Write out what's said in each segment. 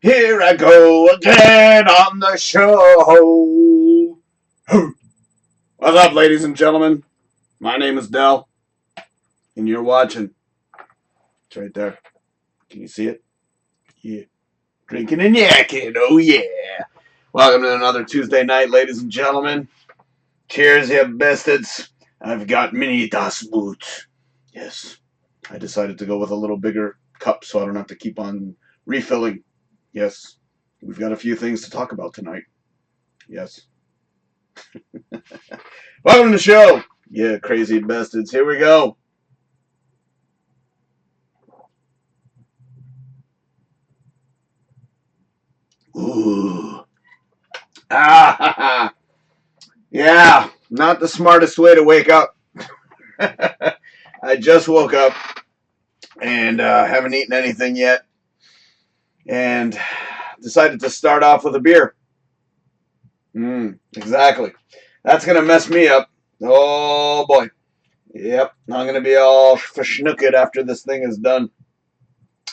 Here I go again on the show. What's up, ladies and gentlemen? My name is Del, and you're watching. It's right there. Can you see it? Yeah. Drinking and yakking. Oh, yeah. Welcome to another Tuesday night, ladies and gentlemen. Cheers, you bastards. I've got mini das Boot. Yes. I decided to go with a little bigger cup so I don't have to keep on refilling. Yes. We've got a few things to talk about tonight. Yes. Welcome to the show. Yeah, crazy bastards. Here we go. Ooh. Ah, yeah, not the smartest way to wake up. I just woke up and haven't eaten anything yet, and decided to start off with a beer. Exactly. That's gonna mess me up. Oh boy. Yep, I'm gonna be all verschnooked after this thing is done.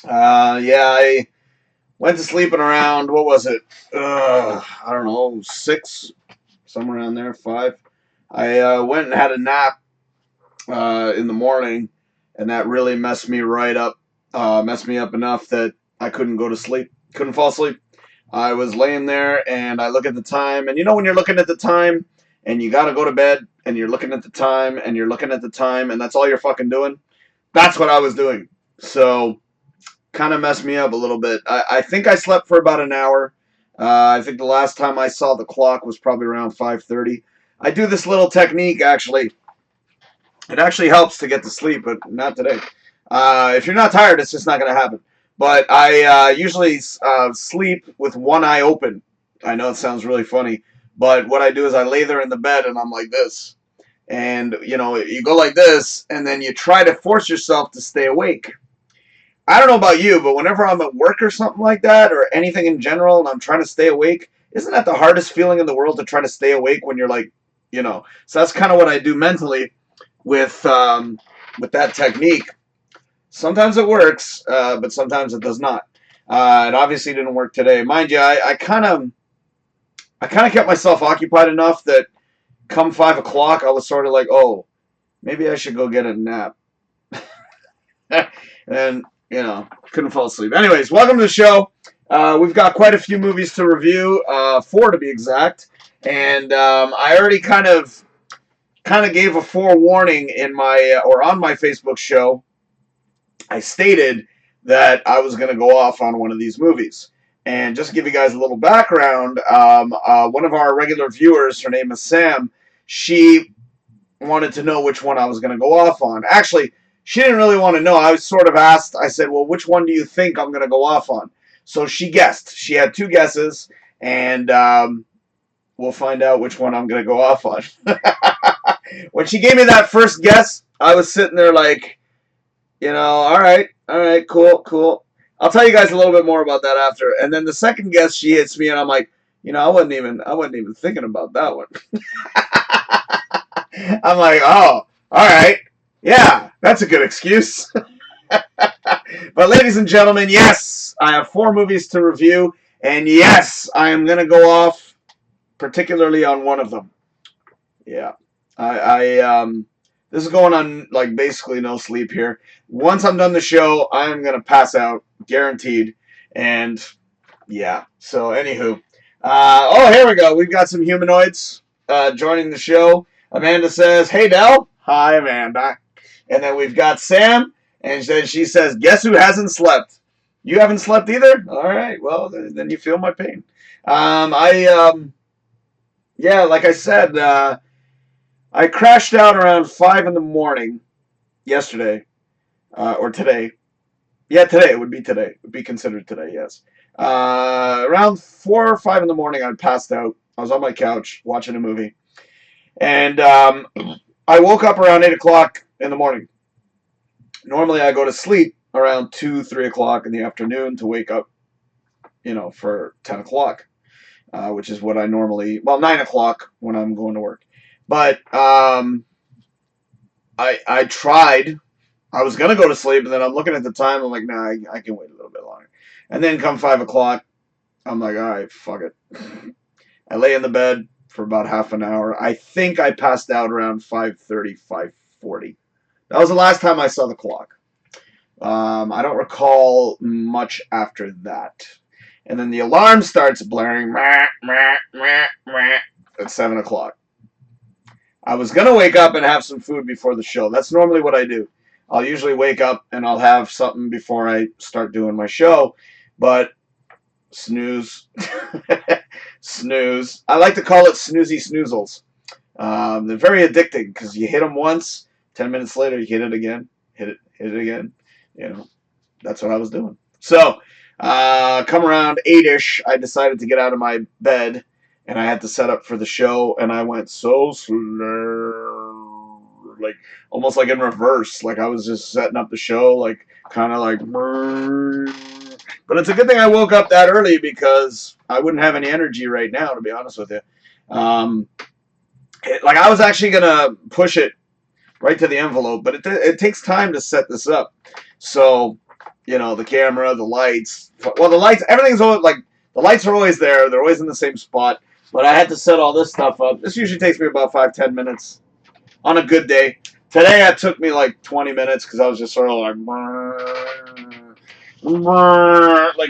Yeah, I went to sleep at around, what was it? I don't know, 6, somewhere around there, 5. I went and had a nap in the morning, and that really messed me right up. Messed me up enough that I couldn't go to sleep. Couldn't fall asleep. I was laying there, and I look at the time, and you know when you're looking at the time, and you gotta go to bed, and you're looking at the time, and you're looking at the time, and that's all you're fucking doing? That's what I was doing. So, kind of messed me up a little bit. I think I slept for about an hour. I think the last time I saw the clock was probably around 5:30. I do this little technique, actually. It actually helps to get to sleep, but not today. If you're not tired, it's just not going to happen. But I usually sleep with one eye open. I know it sounds really funny, but what I do is I lay there in the bed and I'm like this. And, you know, you go like this, and then you try to force yourself to stay awake. I don't know about you, but whenever I'm at work or something like that, or anything in general, and I'm trying to stay awake, isn't that the hardest feeling in the world, to try to stay awake when you're like, you know? So that's kind of what I do mentally with that technique. Sometimes it works, but sometimes it does not. It obviously didn't work today, mind you. I kind of kept myself occupied enough that come 5 o'clock, I was sort of like, oh, maybe I should go get a nap. And you know, couldn't fall asleep. Anyways, welcome to the show. We've got quite a few movies to review, 4 to be exact, and I already kind of gave a forewarning in my on my Facebook show. I stated that I was going to go off on one of these movies, and just to give you guys a little background, one of our regular viewers, her name is Sam, she wanted to know which one I was going to go off on. Actually, she didn't really want to know. I was sort of asked, I said, well, which one do you think I'm going to go off on? So she guessed. She had 2 guesses, and we'll find out which one I'm going to go off on. When she gave me that first guess, I was sitting there like, you know, all right, cool. I'll tell you guys a little bit more about that after. And then the second guess, she hits me, and I'm like, you know, I wasn't even thinking about that one. I'm like, oh, all right. Yeah, that's a good excuse. But ladies and gentlemen, yes, I have 4 movies to review, and yes, I am going to go off particularly on one of them. Yeah. This is going on like basically no sleep here. Once I'm done the show, I'm going to pass out, guaranteed. And yeah, so anywho. Oh, here we go. We've got some humanoids joining the show. Amanda says, hey, Del. Hi, Amanda. And then we've got Sam, and then she says, guess who hasn't slept? You haven't slept either? All right, well, then you feel my pain. Yeah, like I said, I crashed out around 5 in the morning yesterday, or today. Yeah, today. It would be today. It would be considered today, yes. Around 4 or 5 in the morning, I passed out. I was on my couch watching a movie. And I woke up around 8 o'clock in the morning. Normally, I go to sleep around 2, 3 o'clock in the afternoon to wake up, you know, for 10 o'clock, which is what I normally, well, 9 o'clock when I'm going to work. But I tried. I was going to go to sleep, and then I'm looking at the time. I'm like, nah, I can wait a little bit longer. And then come 5 o'clock, I'm like, all right, fuck it. I lay in the bed for about half an hour. I think I passed out around 5:30, 5:40. That was the last time I saw the clock. I don't recall much after that. And then the alarm starts blaring at 7 o'clock. I was going to wake up and have some food before the show. That's normally what I do. I'll usually wake up and I'll have something before I start doing my show. But snooze. Snooze. I like to call it snoozy snoozles. They're very addicting because you hit them once, 10 minutes later you hit it again, hit it again. You know, that's what I was doing. So, come around 8-ish, I decided to get out of my bed, and I had to set up for the show, and I went so slow, like almost like in reverse, like I was just setting up the show, like kind of like. But it's a good thing I woke up that early because I wouldn't have any energy right now, to be honest with you. Like I was actually gonna push it right to the envelope, but it takes time to set this up. So, you know, the camera, the lights. Well, the lights, everything's always like the lights are always there. They're always in the same spot. But I had to set all this stuff up. This usually takes me about 5-10 minutes on a good day. Today it took me like 20 minutes because I was just sort of like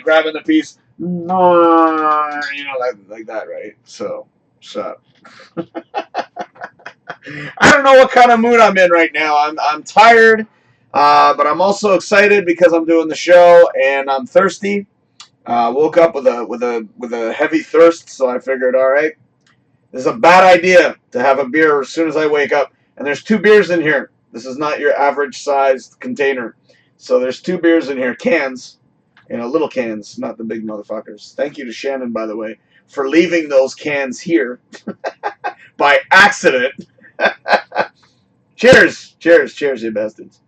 grabbing the piece, you know, like that, right? So. I don't know what kind of mood I'm in right now. I'm tired, but I'm also excited because I'm doing the show and I'm thirsty. Woke up with a heavy thirst, so I figured, all right, this is a bad idea to have a beer as soon as I wake up. And there's 2 beers in here. This is not your average sized container. So there's 2 beers in here, cans, you know, little cans, not the big motherfuckers. Thank you to Shannon, by the way, for leaving those cans here by accident. Cheers, cheers, cheers, you bastards.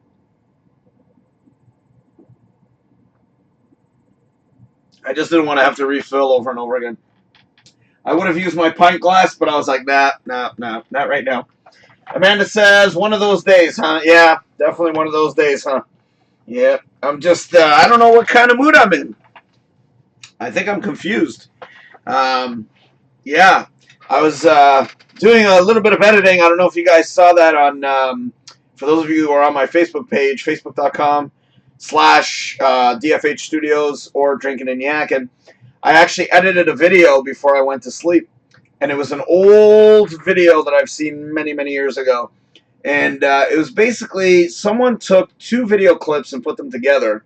I just didn't want to have to refill over and over again. I would have used my pint glass, but I was like, nah, not right now. Amanda says, one of those days, huh? Yeah, definitely one of those days, huh? Yeah, I'm just, I don't know what kind of mood I'm in. I think I'm confused. Yeah, I was doing a little bit of editing. I don't know if you guys saw that on, for those of you who are on my Facebook page, facebook.com/DFH Studios or Drinkin Yakkin. I actually edited a video before I went to sleep. And it was an old video that I've seen many, many years ago. And it was basically someone took 2 video clips and put them together.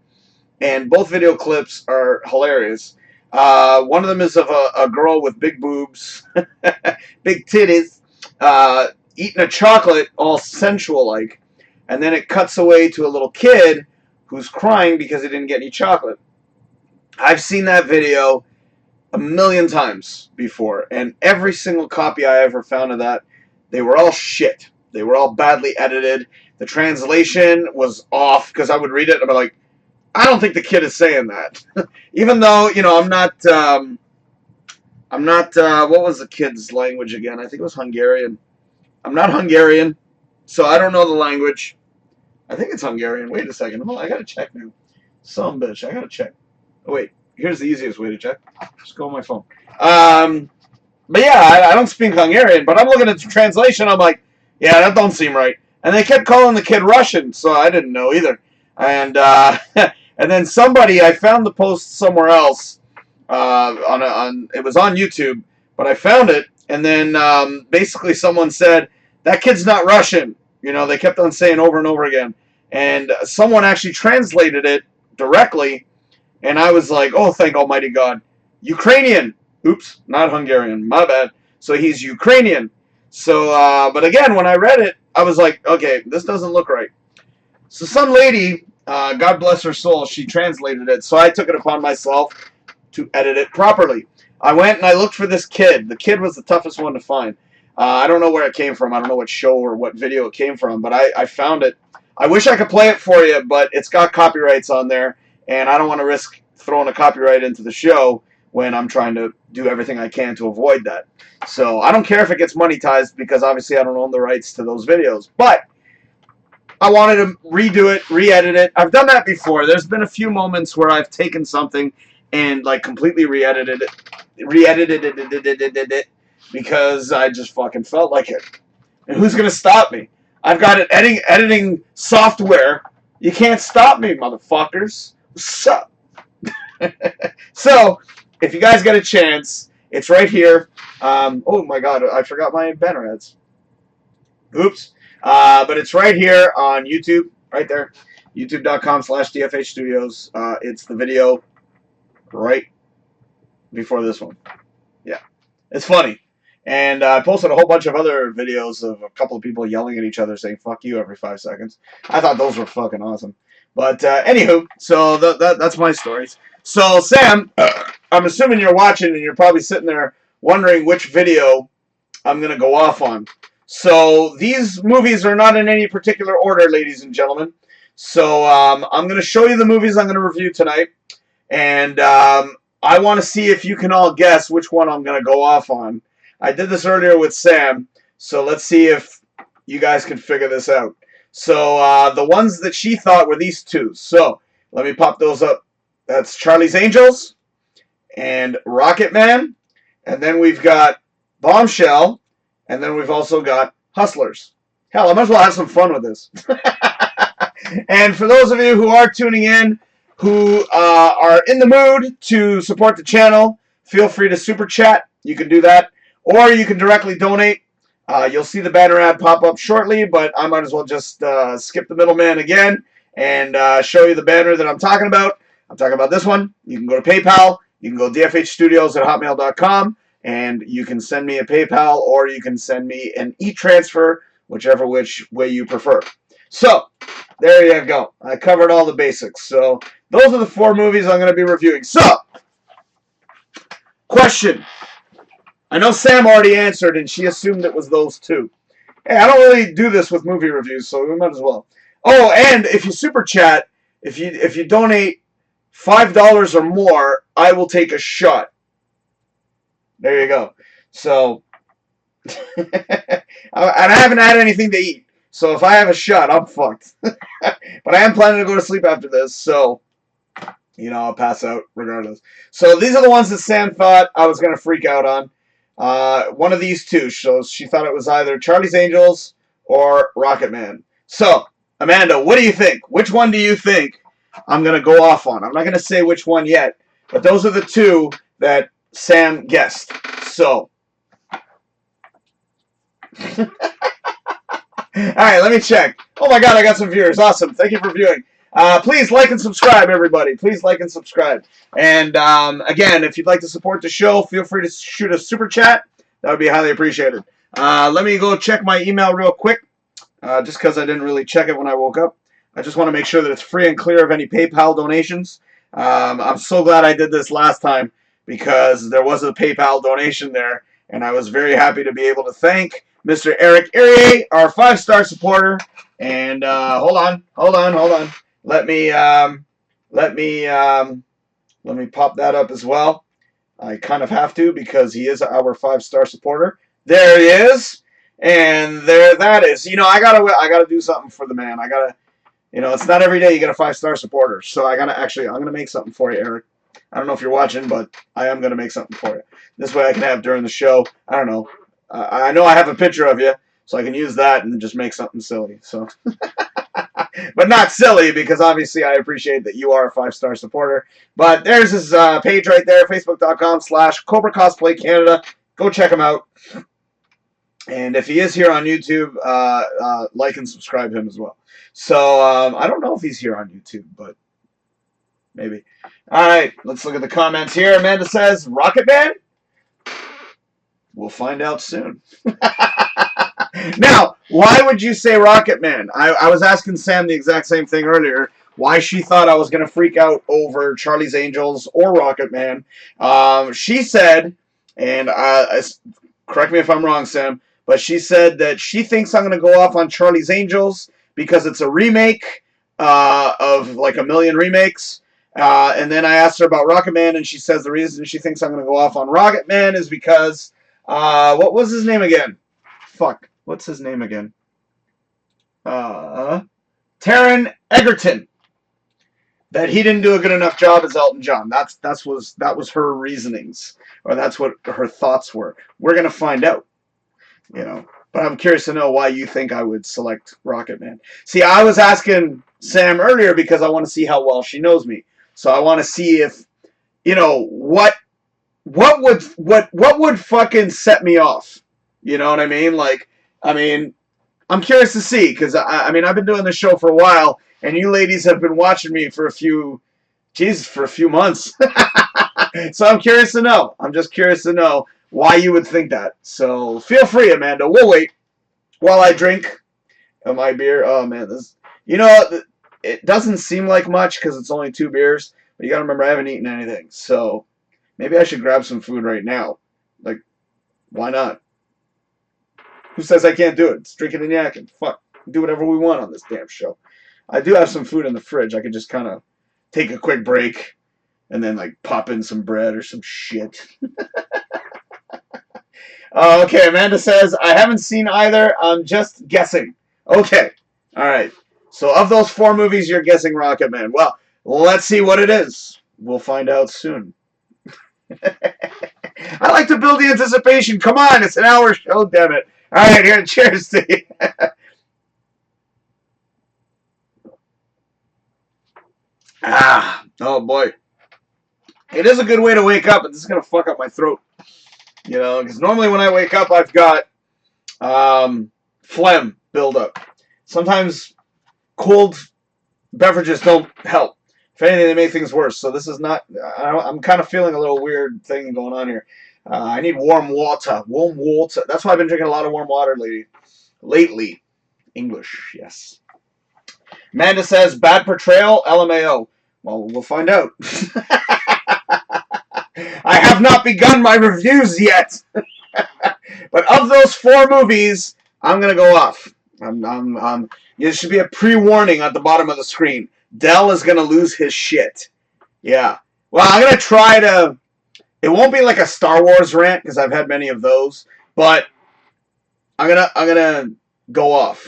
And both video clips are hilarious. One of them is of a girl with big boobs, big titties, eating a chocolate all sensual-like. And then it cuts away to a little kid who's crying because he didn't get any chocolate. I've seen that video a million times before, and every single copy I ever found of that, they were all shit. They were all badly edited. The translation was off because I would read it and I'd be like, I don't think the kid is saying that. Even though, you know, I'm not, what was the kid's language again? I think it was Hungarian. I'm not Hungarian, so I don't know the language. I think it's Hungarian. Wait a second. Hold on, I gotta check now. Some bitch, I gotta check. Oh, wait. Here's the easiest way to check. Just go on my phone. But yeah, I don't speak Hungarian, but I'm looking at the translation. I'm like, yeah, that don't seem right. And they kept calling the kid Russian, so I didn't know either. And and then somebody, I found the post somewhere else. It was on YouTube, but I found it, and then basically someone said that kid's not Russian. You know, they kept on saying over and over again, and someone actually translated it directly. And I was like, oh, thank Almighty God. Ukrainian. Oops, not Hungarian. My bad. So he's Ukrainian. So, but again, when I read it, I was like, okay, this doesn't look right. So some lady, God bless her soul, she translated it. So I took it upon myself to edit it properly. I went and I looked for this kid. The kid was the toughest one to find. I don't know where it came from. I don't know what show or what video it came from, but I found it. I wish I could play it for you, but it's got copyrights on there. And I don't want to risk throwing a copyright into the show when I'm trying to do everything I can to avoid that. So I don't care if it gets monetized because obviously I don't own the rights to those videos. But I wanted to redo it, re-edit it. I've done that before. There's been a few moments where I've taken something and like completely re-edited it because I just fucking felt like it. And who's gonna stop me? I've got an editing software. You can't stop me, motherfuckers. What's up? So, if you guys get a chance, it's right here. Oh my god, I forgot my banner ads. Oops. But it's right here on YouTube, right there. YouTube.com/DFH Studios. It's the video right before this one. Yeah. It's funny. And I posted a whole bunch of other videos of a couple of people yelling at each other saying "fuck you" every 5 seconds. I thought those were fucking awesome. But anywho, so that's my stories. So Sam, I'm assuming you're watching and you're probably sitting there wondering which video I'm going to go off on. So these movies are not in any particular order, ladies and gentlemen. So I'm going to show you the movies I'm going to review tonight. And I want to see if you can all guess which one I'm going to go off on. I did this earlier with Sam, so let's see if you guys can figure this out. So the ones that she thought were these two. So let me pop those up. That's Charlie's Angels and Rocket Man. And then we've got Bombshell. And then we've also got Hustlers. Hell, I might as well have some fun with this. And for those of you who are tuning in, who are in the mood to support the channel, feel free to super chat. You can do that. Or you can directly donate. You'll see the banner ad pop up shortly, but I might as well just skip the middleman again and show you the banner that I'm talking about. I'm talking about this one. You can go to PayPal. You can go dfhstudios@hotmail.com, and you can send me a PayPal or you can send me an e-transfer, whichever which way you prefer. So, there you go. I covered all the basics. So, those are the 4 movies I'm going to be reviewing. So, question. I know Sam already answered, and she assumed it was those 2. Hey, I don't really do this with movie reviews, so we might as well. Oh, and if you super chat, if you donate $5 or more, I will take a shot. There you go. So, and I haven't had anything to eat, so if I have a shot, I'm fucked. But I am planning to go to sleep after this, so I'll pass out regardless. So these are the ones that Sam thought I was gonna freak out on. One of these two. So she thought it was either Charlie's Angels or Rocket Man. So, Amanda, what do you think? Which one do you think I'm going to go off on? I'm not going to say which one yet, but those are the 2 that Sam guessed. So, all right, let me check. Oh my god, I got some viewers. Awesome. Thank you for viewing. Please like and subscribe, everybody. Please like and subscribe. And again, if you'd like to support the show, feel free to shoot a super chat. That would be highly appreciated. Let me go check my email real quick, just because I didn't really check it when I woke up. I just want to make sure that it's free and clear of any PayPal donations. I'm so glad I did this last time because there was a PayPal donation there, and I was very happy to be able to thank Mr. Eric Irier, our 5-star supporter. And hold on. Let me pop that up as well. I kind of have to because he is our 5-star supporter. There he is, and there that is. I gotta do something for the man. I gotta, it's not every day you get a 5-star supporter. So I'm gonna make something for you, Eric. I don't know if you're watching, but I am gonna make something for you. This way I can have during the show. I don't know. I know I have a picture of you, so I can use that and just make something silly. So. But not silly, because obviously I appreciate that you are a 5-star supporter. But there's his page right there, facebook.com/Cobra Cosplay Canada. Go check him out. And if he is here on YouTube, like and subscribe him as well. So I don't know if he's here on YouTube, but maybe. All right, let's look at the comments here. Amanda says, Rocket Man? We'll find out soon. Now, why would you say Rocket Man? I was asking Sam the exact same thing earlier. Why she thought I was going to freak out over Charlie's Angels or Rocket Man. She said, and correct me if I'm wrong, Sam, but she said that she thinks I'm going to go off on Charlie's Angels because it's a remake of like a million remakes. And then I asked her about Rocket Man, and she says the reason she thinks I'm going to go off on Rocket Man is because, what was his name again? Fuck. What's his name again? Taron Egerton. that he didn't do a good enough job as Elton John. That was her reasonings, or that's what her thoughts were. We're gonna find out, you know. But I'm curious to know why you think I would select Rocket Man. See, I was asking Sam earlier because I want to see how well she knows me. So I want to see if, you know, what would fucking set me off. You know what I mean? Like, I mean, I'm curious to see because I mean I've been doing this show for a while, and you ladies have been watching me for a few months. So I'm curious to know. I'm just curious to know why you would think that. So feel free, Amanda. We'll wait while I drink my beer. Oh man, this, you know, it doesn't seem like much because it's only 2 beers, but you gotta remember I haven't eaten anything. So maybe I should grab some food right now. Like, why not? Who says I can't do it? It's Drinkin and Yakkin. Fuck, do whatever we want on this damn show. I do have some food in the fridge. I could just kind of take a quick break and then like pop in some bread or some shit. Okay, Amanda says, I haven't seen either. I'm just guessing. Okay. All right. So of those 4 movies, you're guessing Rocket Man. Well, let's see what it is. We'll find out soon. I like to build the anticipation. Come on, it's an hour show, damn it. All right, here, cheers to you. Oh boy. It is a good way to wake up, but this is going to fuck up my throat. You know, because normally when I wake up, I've got phlegm buildup. Sometimes cold beverages don't help. If anything, they make things worse. So this is not, I'm kind of feeling a little weird thing going on here. I need warm water. Warm water. That's why I've been drinking a lot of warm water lately. English, yes. Amanda says, bad portrayal, LMAO. Well, we'll find out. I have not begun my reviews yet. But of those 4 movies, I'm going to go off. There should be a pre-warning at the bottom of the screen. Dell is going to lose his shit. Yeah. Well, I'm going to try to... It won't be like a Star Wars rant, because I've had many of those. But I'm gonna go off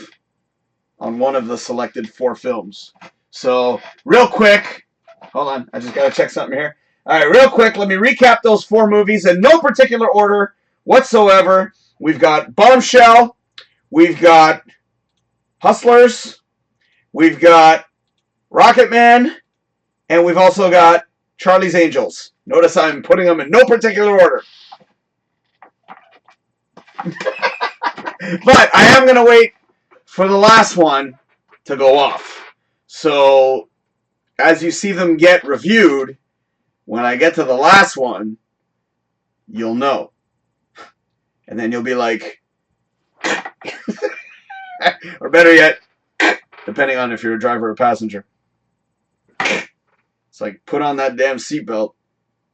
on one of the selected 4 films. So, real quick... Hold on. I just got to check something here. All right, real quick, let me recap those 4 movies in no particular order whatsoever. We've got Bombshell, we've got Hustlers, we've got Rocket Man, and we've also got Charlie's Angels. Notice I'm putting them in no particular order. But I am going to wait for the last one to go off. So, as you see them get reviewed, when I get to the last one, you'll know. And then you'll be like, or better yet, depending on if you're a driver or passenger. It's like, put on that damn seatbelt,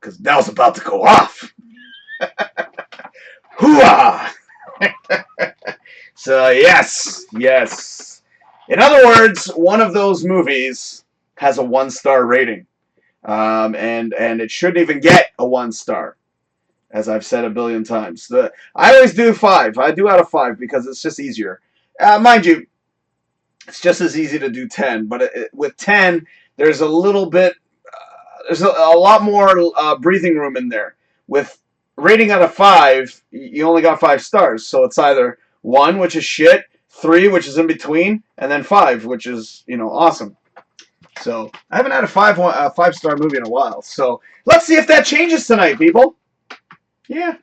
because Dell's about to go off. Hooah! So, yes. In other words, one of those movies has a 1-star rating. And it shouldn't even get a 1-star, as I've said a billion times. I always do 5. I do out of 5 because it's just easier. Mind you, it's just as easy to do 10. But with 10, there's a little bit, there's a lot more breathing room in there. With rating out of 5, you only got 5 stars. So it's either 1, which is shit, 3, which is in between, and then 5, which is, you know, awesome. So, I haven't had a 5-star movie in a while. So, let's see if that changes tonight, people. Yeah,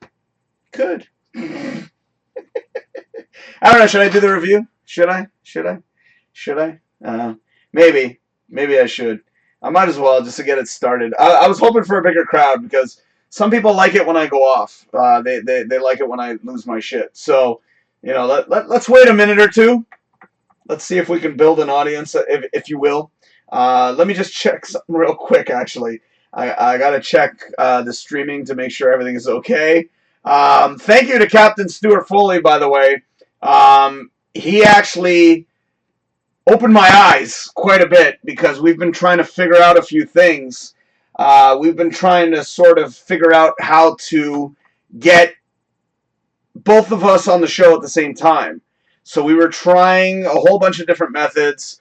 could. I don't know. Should I do the review? Should I? Maybe. Maybe I should. I might as well, just to get it started. I was hoping for a bigger crowd, because some people like it when I go off. They like it when I lose my shit. So, you know, let's wait a minute or two. Let's see if we can build an audience, if you will. Let me just check something real quick, actually. I got to check the streaming to make sure everything is okay. Thank you to Captain Stuart Foley, by the way. He actually opened my eyes quite a bit, because we've been trying to figure out a few things. We've been trying to sort of figure out how to get both of us on the show at the same time. So we were trying a whole bunch of different methods.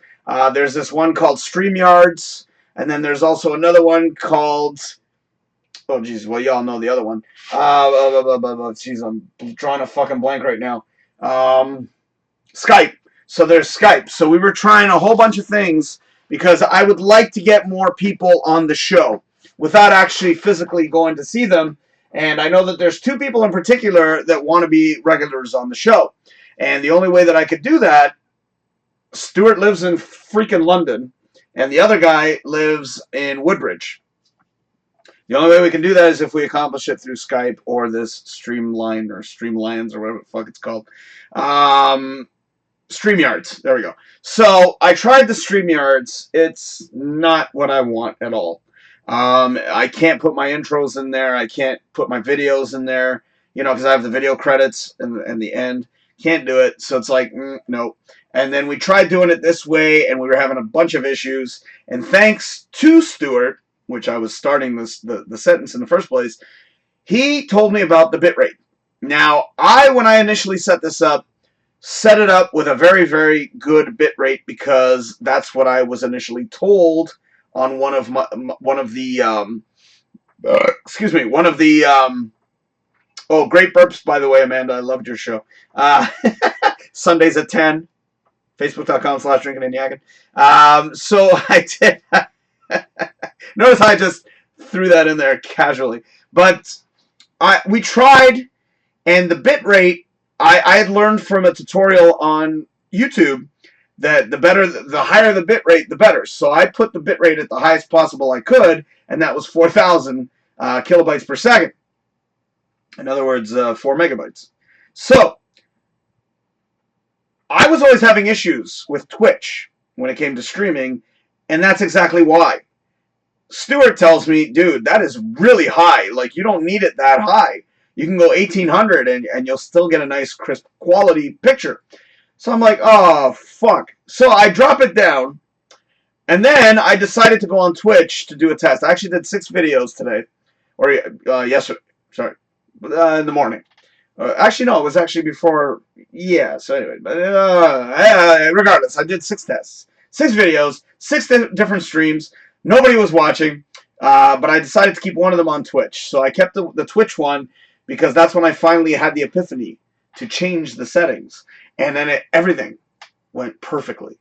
There's this one called StreamYards. And then there's also another one called, oh geez, well y'all know the other one. Jeez, I'm drawing a fucking blank right now. Skype. So there's Skype. So we were trying a whole bunch of things because I would like to get more people on the show without actually physically going to see them. And I know that there's two people in particular that want to be regulars on the show. And the only way that I could do that, Stuart lives in freaking London, and the other guy lives in Woodbridge. The only way we can do that is if we accomplish it through Skype or this Streamline or Streamlines or whatever the fuck it's called. StreamYards. There we go. So I tried the StreamYards. It's not what I want at all. I can't put my intros in there. I can't put my videos in there, you know, because I have the video credits and the end. Can't do it. So it's like, no. And then we tried doing it this way, and we were having a bunch of issues. And thanks to Stuart, which I was starting the sentence in the first place, he told me about the bitrate. Now, when I initially set this up, set it up with a very, very good bitrate because that's what I was initially told on one of the oh, great burps, by the way, Amanda. I loved your show. Sundays at 10, facebook.com/DrinkinNYakkin. So I did. Notice I just threw that in there casually. But we tried, and the bitrate, I had learned from a tutorial on YouTube that the higher the bitrate, the better. So I put the bitrate at the highest possible I could, and that was 4,000 kilobytes per second. In other words, 4 megabytes. So I was always having issues with Twitch when it came to streaming, and that's exactly why. Stuart tells me, dude, that is really high. Like, you don't need it that high. You can go 1800 and you'll still get a nice crisp quality picture. So I'm like, oh, fuck. So I drop it down, and then I decided to go on Twitch to do a test. I actually did 6 videos today, or yesterday, sorry, in the morning. Actually, no, it was actually before, yeah, so anyway, but regardless, I did 6 tests, 6 videos, 6 different streams. Nobody was watching, but I decided to keep one of them on Twitch. So I kept the Twitch one because that's when I finally had the epiphany to change the settings. And then everything went perfectly.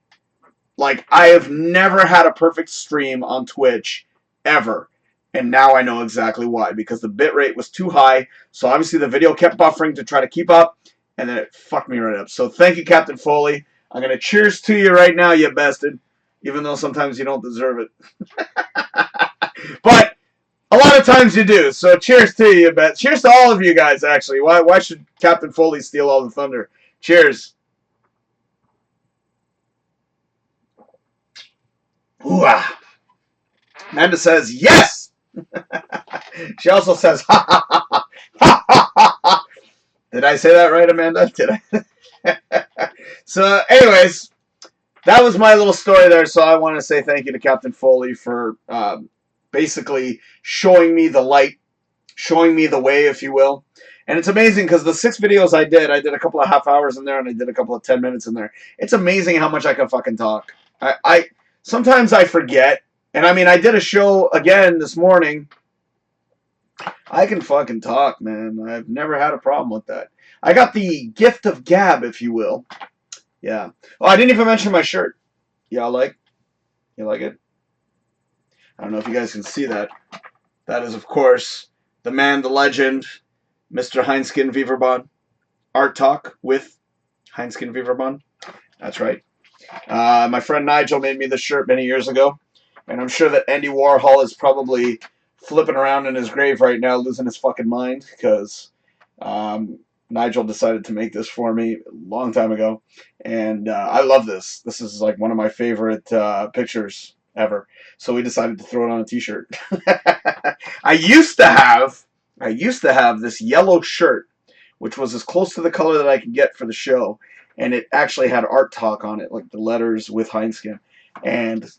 Like, I have never had a perfect stream on Twitch, ever. And now I know exactly why. Because the bitrate was too high. So obviously the video kept buffering to try to keep up. And then it fucked me right up. So thank you, Captain Foley. I'm going to cheers to you right now, you bastard. Even though sometimes you don't deserve it. But a lot of times you do. So cheers to you, bet. Cheers to all of you guys, actually. Why should Captain Foley steal all the thunder? Cheers. Ooh, ah. Amanda says, yes! She also says, ha ha ha ha ha ha ha. Did I say that right, Amanda? Did I? So, anyways, that was my little story there. So I want to say thank you to Captain Foley for basically showing me the light, showing me the way, if you will. And it's amazing because the 6 videos I did a couple of half hours in there, and I did a couple of 10 minutes in there. It's amazing how much I can fucking talk. Sometimes I forget. And I mean, I did a show again this morning. I can fucking talk, man. I've never had a problem with that. I got the gift of gab, if you will. Yeah. Oh, I didn't even mention my shirt. Y'all like? You like it? I don't know if you guys can see that. That is, of course, the man, the legend, Mr. Heinskin Viverbond. Art Talk with Heinskin Viverbond. That's right. My friend Nigel made me this shirt many years ago. And I'm sure that Andy Warhol is probably flipping around in his grave right now, losing his fucking mind, because Nigel decided to make this for me a long time ago. And I love this. This is like one of my favorite pictures ever. So we decided to throw it on a t-shirt. I used to have this yellow shirt, which was as close to the color that I could get for the show. And it actually had Art Talk on it, like the letters with Heinskin. And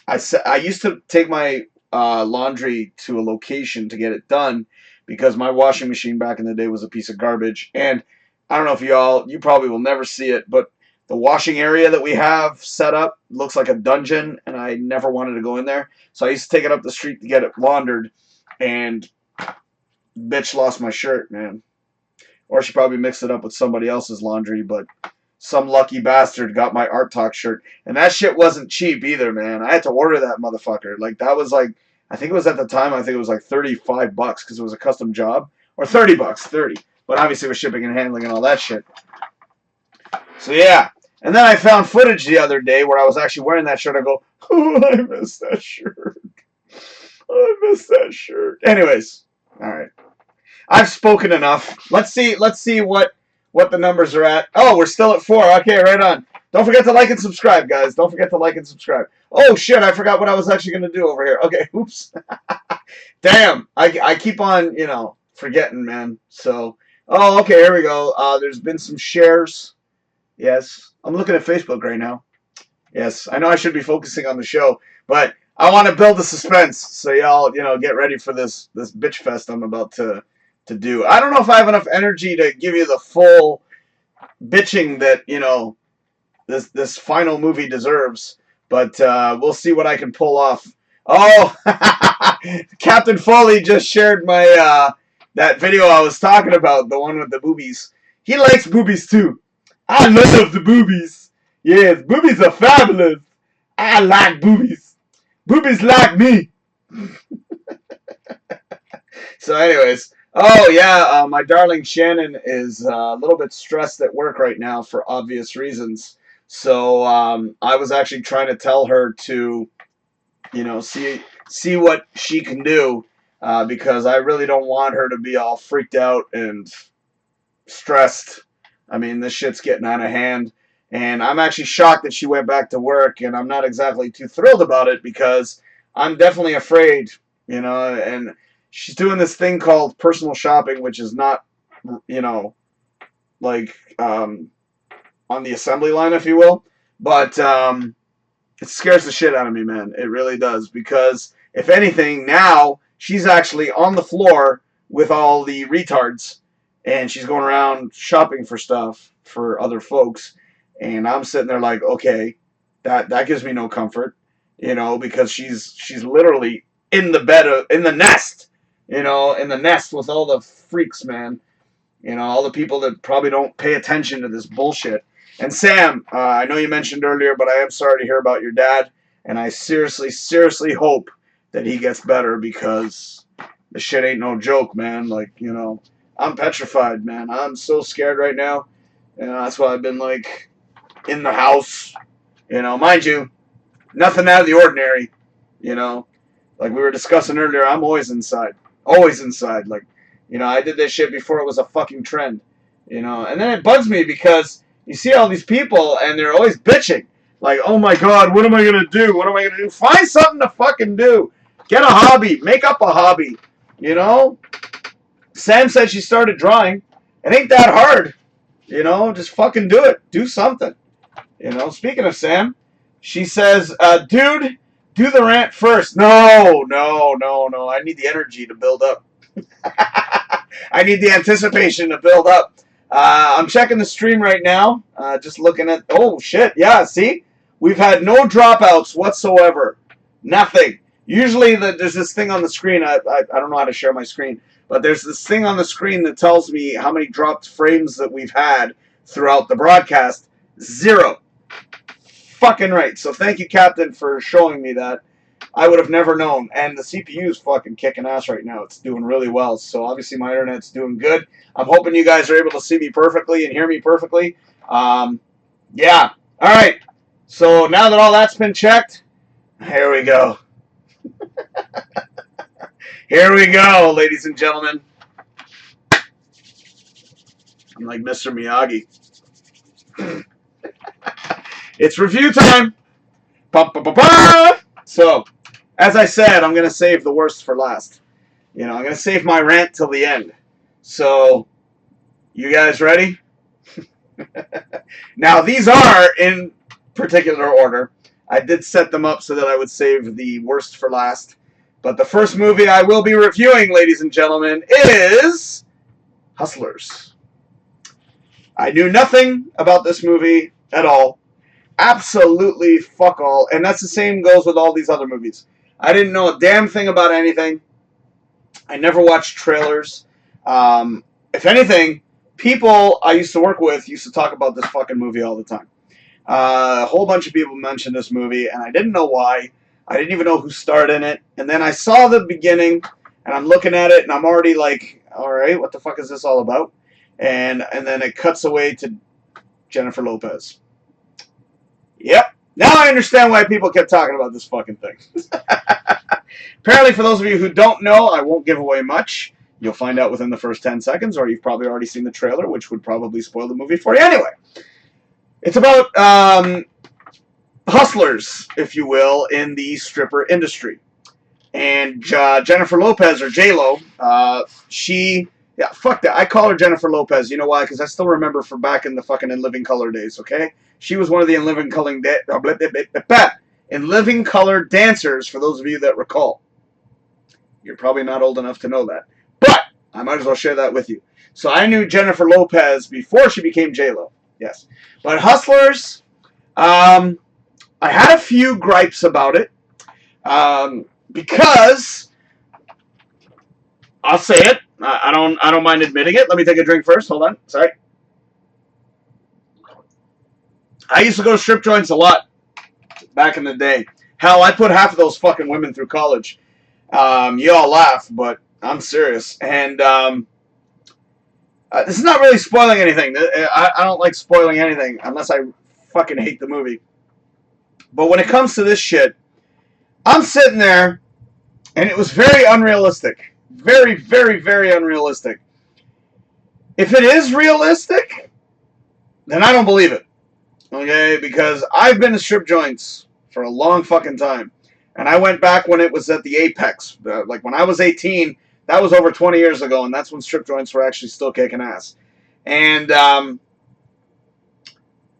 I used to take my laundry to a location to get it done because my washing machine back in the day was a piece of garbage. And I don't know if you probably will never see it, but the washing area that we have set up looks like a dungeon, and I never wanted to go in there. So I used to take it up the street to get it laundered, and bitch lost my shirt, man. Or she probably mixed it up with somebody else's laundry, but some lucky bastard got my Art Talk shirt. And that shit wasn't cheap either, man. I had to order that motherfucker. Like, that was like, I think it was at the time, I think it was like $35 because it was a custom job. Or $30, 30. But obviously with shipping and handling and all that shit. So yeah. And then I found footage the other day where I was actually wearing that shirt. I go, oh, I miss that shirt. I miss that shirt. Anyways, all right. I've spoken enough. Let's see what the numbers are at. Oh, we're still at 4. Okay, right on. Don't forget to like and subscribe, guys. Don't forget to like and subscribe. Oh, shit, I forgot what I was actually going to do over here. Okay, oops. Damn, I keep on, forgetting, man. So, oh, okay, here we go. There's been some shares. Yes, I'm looking at Facebook right now. Yes, I know I should be focusing on the show, but I want to build the suspense. So y'all, get ready for this bitch fest I'm about to do. I don't know if I have enough energy to give you the full bitching that, this final movie deserves, but we'll see what I can pull off. Oh, Captain Foley just shared my that video I was talking about, the one with the boobies. He likes boobies too. I love the boobies. Yes, boobies are fabulous. I like boobies. Boobies like me. So anyways, oh yeah, my darling Shannon is a little bit stressed at work right now for obvious reasons. So I was actually trying to tell her to, see what she can do, because I really don't want her to be all freaked out and stressed. I mean, this shit's getting out of hand, and I'm actually shocked that she went back to work, and I'm not exactly too thrilled about it because I'm definitely afraid, and she's doing this thing called personal shopping, which is not, like, on the assembly line, if you will. But it scares the shit out of me, man. It really does. Because, if anything, now she's actually on the floor with all the retards. And she's going around shopping for stuff for other folks. And I'm sitting there like, okay, that gives me no comfort. Because she's literally in the bed, in the nest. In the nest with all the freaks, man. All the people that probably don't pay attention to this bullshit. And Sam, I know you mentioned earlier, but I am sorry to hear about your dad. And I seriously, seriously hope that he gets better because this shit ain't no joke, man. Like, I'm petrified, man. I'm so scared right now. That's why I've been, like, in the house. Mind you, nothing out of the ordinary. Like we were discussing earlier, I'm always inside. Always inside. Like, I did this shit before it was a fucking trend. And then it bugs me because you see all these people and they're always bitching. Like, oh my God, what am I going to do? What am I going to do? Find something to fucking do. Get a hobby. Make up a hobby. Sam said she started drawing. It ain't that hard. Just fucking do it. Do something. Speaking of Sam, she says, dude, do the rant first. No. I need the energy to build up. I need the anticipation to build up. I'm checking the stream right now. Just looking at... Oh, shit. Yeah, see? We've had no dropouts whatsoever. Nothing. Usually there's this thing on the screen. I don't know how to share my screen. But there's this thing on the screen that tells me how many dropped frames that we've had throughout the broadcast. 0. Fucking right. So thank you, Captain, for showing me that. I would have never known. And the CPU is fucking kicking ass right now. It's doing really well. So obviously my internet's doing good. I'm hoping you guys are able to see me perfectly and hear me perfectly. Yeah. All right. So now that all that's been checked, here we go. Here we go, ladies and gentlemen. I'm like Mr. Miyagi. It's review time. Ba, ba, ba, ba. So, as I said, I'm going to save the worst for last. I'm going to save my rant till the end. So, you guys ready? Now, these are in particular order. I did set them up so that I would save the worst for last. But the first movie I will be reviewing, ladies and gentlemen, is Hustlers. I knew nothing about this movie at all. Absolutely fuck all. And that's the same goes with all these other movies. I didn't know a damn thing about anything. I never watched trailers. If anything, people I used to work with used to talk about this fucking movie all the time. A whole bunch of people mentioned this movie, and I didn't know why. I didn't even know who starred in it. And then I saw the beginning, and I'm looking at it, and I'm already like, all right, what the fuck is this all about? And then it cuts away to Jennifer Lopez. Yep. Now I understand why people kept talking about this fucking thing. Apparently, for those of you who don't know, I won't give away much. You'll find out within the first 10 seconds, or you've probably already seen the trailer, which would probably spoil the movie for you. Anyway, it's about hustlers, if you will, in the stripper industry. And Jennifer Lopez, or J-Lo, yeah, fuck that. I call her Jennifer Lopez. You know why? Because I still remember from back in the fucking In Living Color days, okay? She was one of the In Living Color dancers, for those of you that recall. You're probably not old enough to know that. But I might as well share that with you. So I knew Jennifer Lopez before she became J-Lo. Yes. But Hustlers, I had a few gripes about it. Because I'll say it. I don't mind admitting it. Let me take a drink first. Hold on. Sorry. I used to go to strip joints a lot back in the day. Hell, I put half of those fucking women through college. You all laugh, but I'm serious. And this is not really spoiling anything. I don't like spoiling anything unless I fucking hate the movie. But when it comes to this shit, I'm sitting there, and it was very unrealistic. Very, very, very unrealistic. If it is realistic, then I don't believe it. Okay? Because I've been to strip joints for a long fucking time. And I went back when it was at the apex. Like when I was 18, that was over 20 years ago, and that's when strip joints were actually still kicking ass. And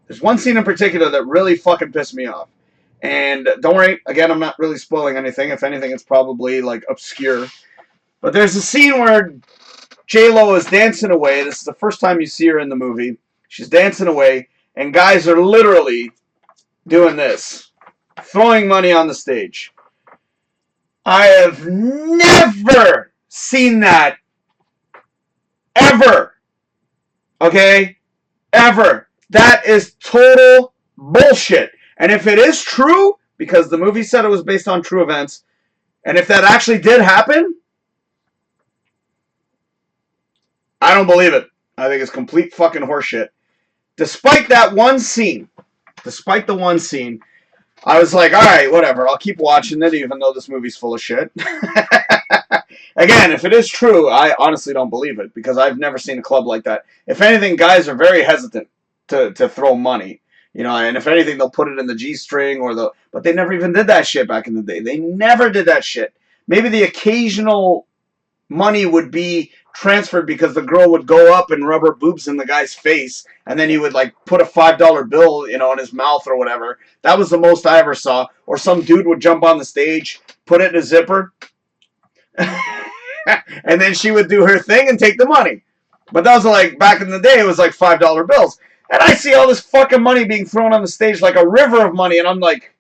there's one scene in particular that really fucking pissed me off. And don't worry, again, I'm not really spoiling anything. If anything, it's probably like obscure. But there's a scene where J-Lo is dancing away. This is the first time you see her in the movie. She's dancing away, and guys are literally doing this, throwing money on the stage. I have never seen that ever. Okay? Ever. That is total bullshit. And if it is true, because the movie said it was based on true events, and if that actually did happen, I don't believe it. I think it's complete fucking horseshit. Despite that one scene, I was like, alright, whatever, I'll keep watching it even though this movie's full of shit. Again, if it is true, I honestly don't believe it, because I've never seen a club like that. If anything, guys are very hesitant to throw money. You know, and if anything, they'll put it in the G-string but they never even did that shit back in the day. They never did that shit. Maybe the occasional money would be transferred because the girl would go up and rub her boobs in the guy's face, and then he would like put a $5 bill, you know, in his mouth or whatever. That was the most I ever saw. Or some dude would jump on the stage, put it in a zipper, and then she would do her thing and take the money. But that was like, back in the day, it was like $5 bills. And I see all this fucking money being thrown on the stage like a river of money, and I'm like,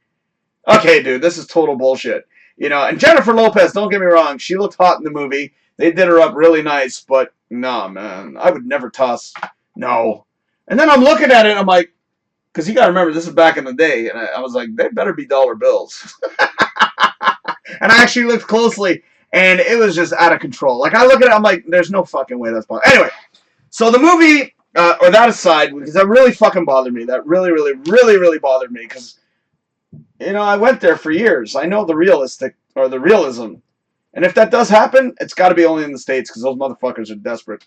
okay, dude, this is total bullshit. You know, and Jennifer Lopez, don't get me wrong, she looked hot in the movie. They did her up really nice, but nah, man, I would never toss. No. And then I'm looking at it, and I'm like, because you got to remember, this is back in the day, and I was like, they better be dollar bills. And I actually looked closely, and it was just out of control. Like, I look at it, I'm like, there's no fucking way that's possible. Anyway, so the movie, or that aside, because that really fucking bothered me. That really, really, really, really bothered me, because, you know, I went there for years. I know the realism. And if that does happen, it's got to be only in the States, because those motherfuckers are desperate.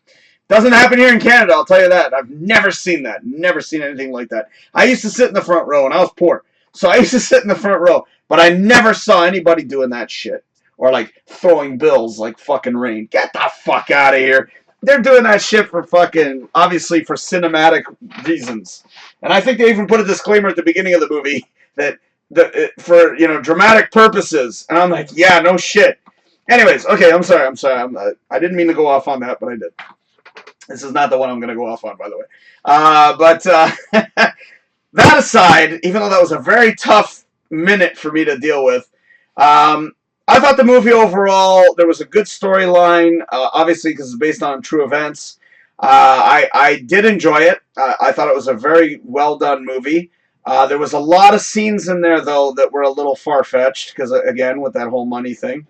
Doesn't happen here in Canada, I'll tell you that. I've never seen that. Never seen anything like that. I used to sit in the front row, and I was poor. So I used to sit in the front row, but I never saw anybody doing that shit. Or, like, throwing bills like fucking rain. Get the fuck out of here. They're doing that shit for fucking, obviously, for cinematic reasons. And I think they even put a disclaimer at the beginning of the movie that for, you know, dramatic purposes. And I'm like, yeah, no shit. Anyways, okay, I'm sorry. I didn't mean to go off on that, but I did. This is not the one I'm going to go off on, by the way. that aside, even though that was a very tough minute for me to deal with, I thought the movie overall, there was a good storyline, obviously because it's based on true events. I did enjoy it. I thought it was a very well done movie. There was a lot of scenes in there, though, that were a little far-fetched, because, again, with that whole money thing.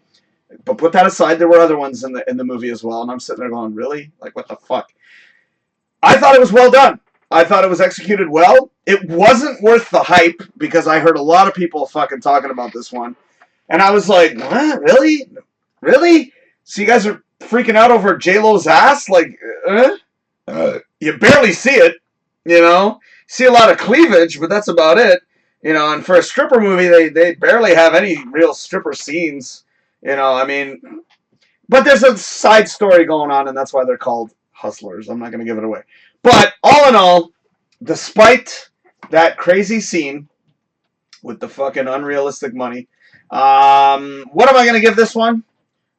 But put that aside, there were other ones in the movie as well, and I'm sitting there going, really? Like, what the fuck? I thought it was well done. I thought it was executed well. It wasn't worth the hype, because I heard a lot of people fucking talking about this one. And I was like, what? Really? Really? So you guys are freaking out over J-Lo's ass? Like, you barely see it, you know? See a lot of cleavage, but that's about it. You know, and for a stripper movie, they barely have any real stripper scenes. You know, I mean, but there's a side story going on, and that's why they're called hustlers. I'm not going to give it away. But all in all, despite that crazy scene with the fucking unrealistic money, what am I going to give this one?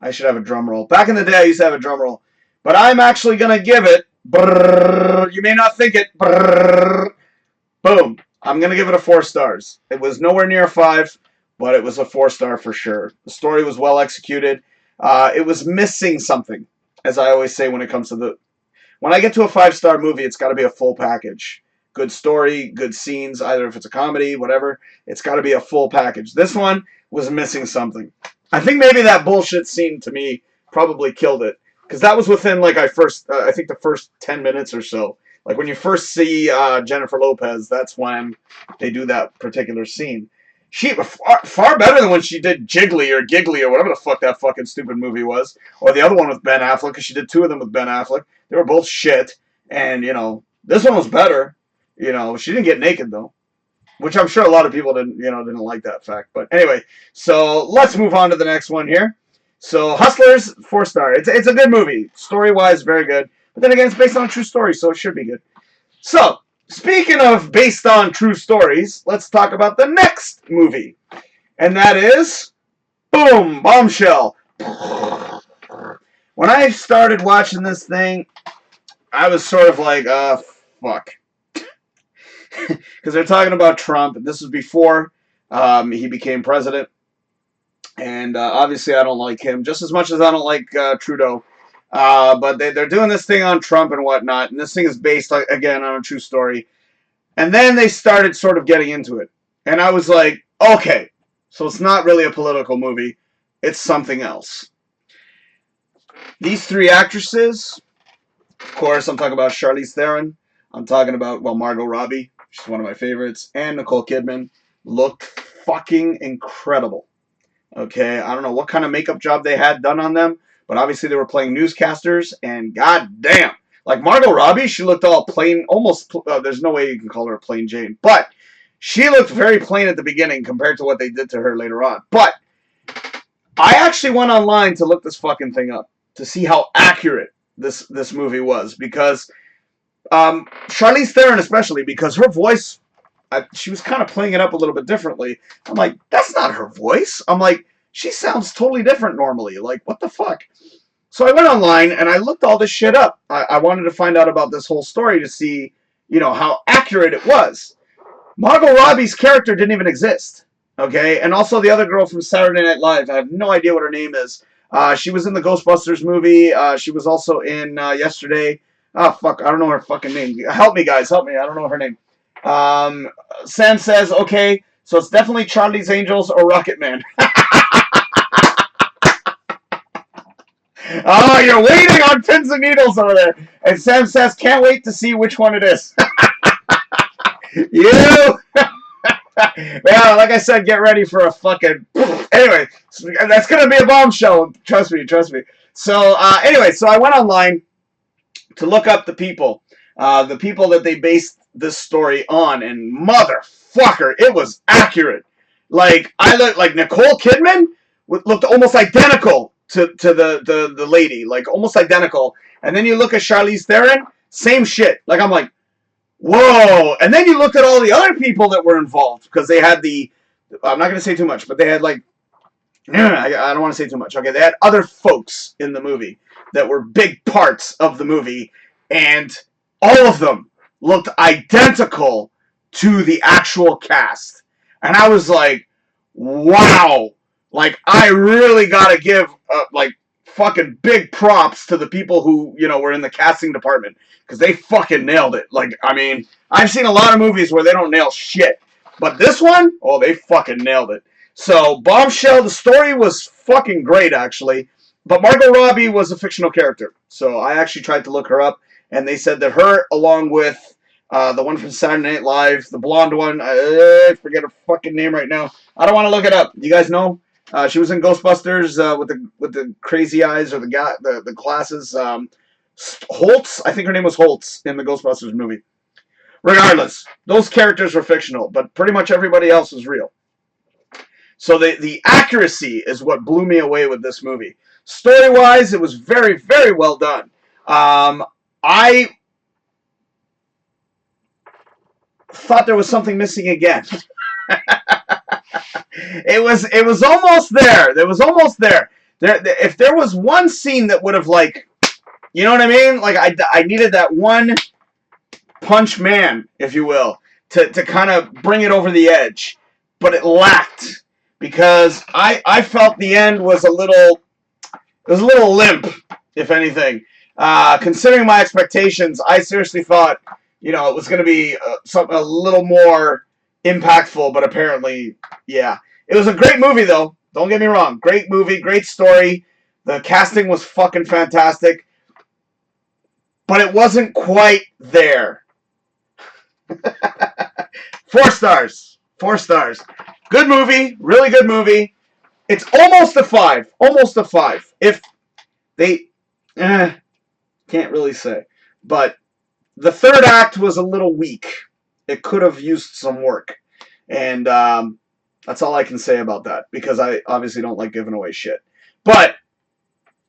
I should have a drum roll. Back in the day, I used to have a drum roll. But I'm actually going to give it, brrr, you may not think it, brrr, boom. I'm going to give it a 4 stars. It was nowhere near a 5, but it was a 4-star for sure. The story was well executed. It was missing something, as I always say when it comes to the... When I get to a 5-star movie, it's got to be a full package. Good story, good scenes, either if it's a comedy, whatever. It's got to be a full package. This one was missing something. I think maybe that bullshit scene, to me, probably killed it. Because that was within, like, I think the first 10 minutes or so. Like, when you first see Jennifer Lopez, that's when they do that particular scene. She far better than when she did Jiggly or Giggly or whatever the fuck that fucking stupid movie was. Or the other one with Ben Affleck, because she did 2 of them with Ben Affleck. They were both shit. And, you know, this one was better. You know, she didn't get naked, though. Which I'm sure a lot of people didn't like that fact. But anyway, so let's move on to the next one here. So, Hustlers, 4-star. It's a good movie. Story-wise, very good. But then again, it's based on a true story, so it should be good. So, speaking of based on true stories, let's talk about the next movie. And that is, boom, Bombshell. When I started watching this thing, I was sort of like, fuck. Because they're talking about Trump. This was before he became president. And obviously I don't like him just as much as I don't like Trudeau. But they're doing this thing on Trump and whatnot, and this thing is based, again, on a true story. And then they started sort of getting into it. And I was like, okay, so it's not really a political movie. It's something else. These 3 actresses, of course, I'm talking about Charlize Theron. I'm talking about, well, Margot Robbie. She's one of my favorites. And Nicole Kidman looked fucking incredible. Okay, I don't know what kind of makeup job they had done on them. But obviously they were playing newscasters, and goddamn, like Margot Robbie, she looked all plain, almost, there's no way you can call her a plain Jane, but she looked very plain at the beginning compared to what they did to her later on. But I actually went online to look this fucking thing up, to see how accurate this movie was, because Charlize Theron especially, because her voice, she was kind of playing it up a little bit differently. I'm like, that's not her voice. I'm like, she sounds totally different normally. Like, what the fuck? So I went online and I looked all this shit up. I wanted to find out about this whole story to see, you know, how accurate it was. Margot Robbie's character didn't even exist. Okay? And also the other girl from Saturday Night Live. I have no idea what her name is. She was in the Ghostbusters movie. She was also in Yesterday. Oh, fuck. I don't know her fucking name. Help me, guys. Help me. I don't know her name. Sam says, okay, so it's definitely Charlie's Angels or Rocket Man. Oh, you're waiting on pins and needles over there. And Sam says, can't wait to see which one it is. You! Yeah, like I said, get ready for a fucking... Anyway, that's going to be a bombshell. Trust me, trust me. So, anyway, so I went online to look up the people that they based this story on, and motherfucker, it was accurate. Like, I looked like Nicole Kidman looked almost identical to the lady, like almost identical. And then you look at Charlize Theron, same shit. Like, I'm like, whoa. And then you look at all the other people that were involved, because they had I'm not going to say too much, but they had like, I don't want to say too much. Okay, they had other folks in the movie that were big parts of the movie, and all of them looked identical to the actual cast. And I was like, wow. Like, I really gotta give, like, fucking big props to the people who, you know, were in the casting department. Because they fucking nailed it. Like, I mean, I've seen a lot of movies where they don't nail shit. But this one, oh, they fucking nailed it. So, Bombshell, the story was fucking great, actually. But Margot Robbie was a fictional character. So, I actually tried to look her up. And they said that her, along with the one from Saturday Night Live, the blonde one, I forget her fucking name right now. I don't want to look it up. You guys know? She was in Ghostbusters with the crazy eyes or the glasses. Holtz, I think her name was Holtz in the Ghostbusters movie. Regardless, those characters were fictional, but pretty much everybody else was real. So the accuracy is what blew me away with this movie. Story-wise, it was very, very well done. I thought there was something missing again. It was almost there. It was almost there. If there was one scene that would have, like, you know what I mean? Like, I needed that one punch man, if you will, to kind of bring it over the edge. But it lacked. Because I felt the end was a little limp, if anything. Considering my expectations, I seriously thought, you know, it was going to be something a little more impactful, but apparently, yeah. It was a great movie, though. Don't get me wrong. Great movie, great story. The casting was fucking fantastic. But it wasn't quite there. 4 stars. 4 stars. Good movie. Really good movie. It's almost a 5. Almost a 5. If they... can't really say. But the third act was a little weak. It could have used some work. And that's all I can say about that. Because I obviously don't like giving away shit. But,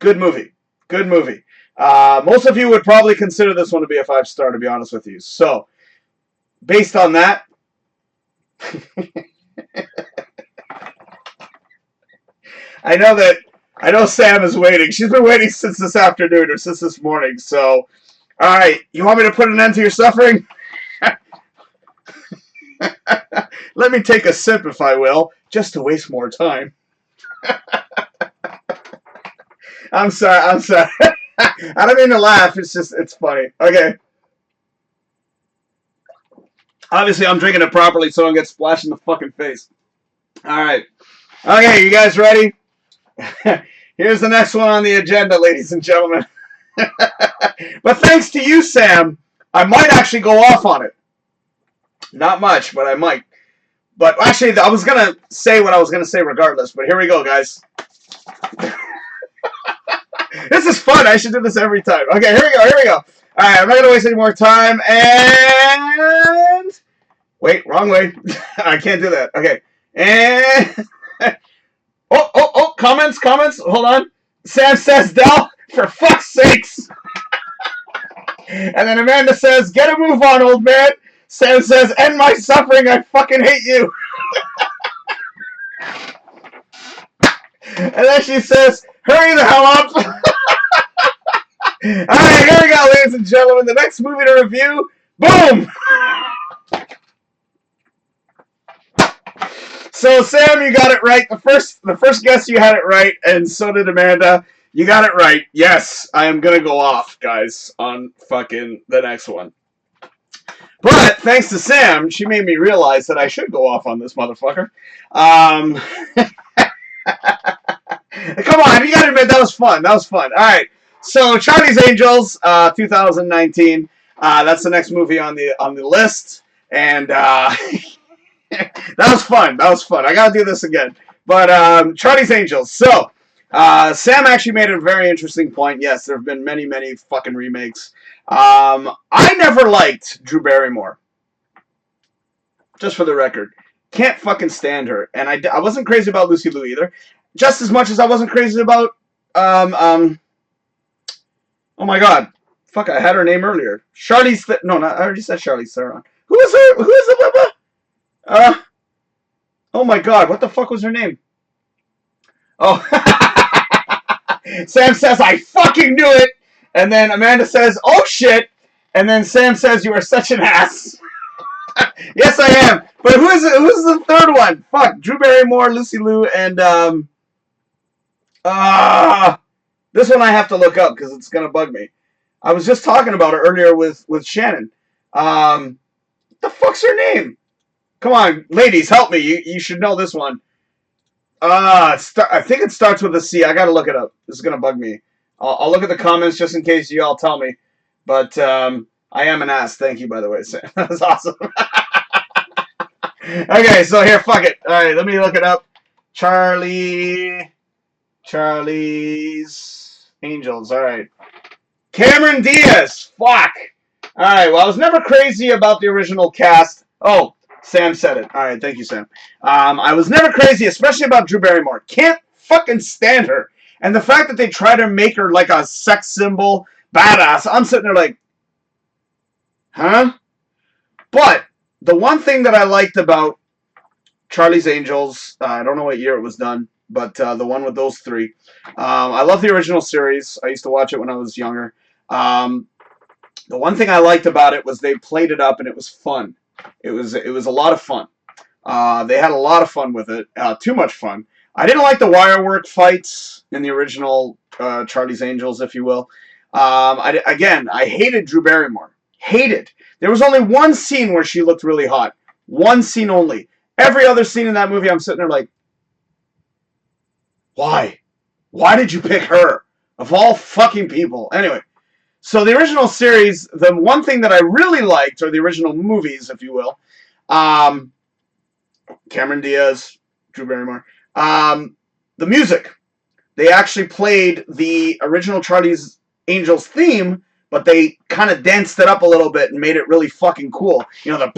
good movie. Good movie. Most of you would probably consider this one to be a 5-star, to be honest with you. So, based on that... I know Sam is waiting. She's been waiting since this afternoon or since this morning. So, alright, you want me to put an end to your suffering? Let me take a sip, if I will, just to waste more time. I'm sorry. I don't mean to laugh. It's funny. Okay. Obviously, I'm drinking it properly so I don't get splashed in the fucking face. Alright. Okay, you guys ready? Here's the next one on the agenda, ladies and gentlemen. But thanks to you, Sam, I might actually go off on it. Not much, but I might. But actually, I was going to say what I was going to say regardless, but here we go, guys. This is fun. I should do this every time. Okay, here we go. All right, I'm not going to waste any more time. And... wait, wrong way. I can't do that. Okay. And... Oh, comments. Hold on. Sam says, Del, for fuck's sakes. And then Amanda says, get a move on, old man. Sam says, end my suffering, I fucking hate you. And then she says, hurry the hell up. Alright, here we go, ladies and gentlemen. The next movie to review, boom! So, Sam, you got it right. The first guess, you had it right, and so did Amanda. You got it right. Yes, I am going to go off, guys, on fucking the next one. But, thanks to Sam, she made me realize that I should go off on this motherfucker. Come on, you gotta admit, that was fun. Alright, so Charlie's Angels, 2019. That's the next movie on the list. And, that was fun. I gotta do this again. But, Charlie's Angels. So, Sam actually made a very interesting point. Yes, there have been many, many fucking remakes. I never liked Drew Barrymore. Just for the record. Can't fucking stand her. And I wasn't crazy about Lucy Liu either. Just as much as I wasn't crazy about, oh my god. Fuck, I had her name earlier. Charlize, no, I already said Charlize Theron. Who is the oh my god, what the fuck was her name? Oh. Sam says, I fucking knew it! And then Amanda says, oh shit! And then Sam says, you are such an ass. Yes, I am. But who's the third one? Fuck, Drew Barrymore, Lucy Liu, and this one I have to look up because it's gonna bug me. I was just talking about it earlier with Shannon. What the fuck's her name? Come on, ladies, help me. You should know this one. I think it starts with a C. I gotta look it up. This is gonna bug me. I'll look at the comments just in case you all tell me. But I am an ass. Thank you, by the way, Sam. That was awesome. Okay, so here, fuck it. All right, let me look it up. Charlie's Angels. All right. Cameron Diaz. Fuck. All right, well, I was never crazy about the original cast. Oh, Sam said it. All right, thank you, Sam. I was never crazy, especially about Drew Barrymore. Can't fucking stand her. And the fact that they try to make her like a sex symbol badass, I'm sitting there like, huh? But the one thing that I liked about Charlie's Angels, I don't know what year it was done, but the one with those three. I love the original series. I used to watch it when I was younger. The one thing I liked about it was they played it up and it was fun. It was a lot of fun. They had a lot of fun with it. Too much fun. I didn't like the wire work fights in the original Charlie's Angels, if you will. I hated Drew Barrymore. Hated. There was only one scene where she looked really hot. One scene only. Every other scene in that movie, I'm sitting there like, why? Why did you pick her? Of all fucking people. Anyway, so the original series, the one thing that I really liked, or the original movies, if you will, Cameron Diaz, Drew Barrymore, the music. They actually played the original Charlie's Angels theme, but they kind of danced it up a little bit and made it really fucking cool. You know, the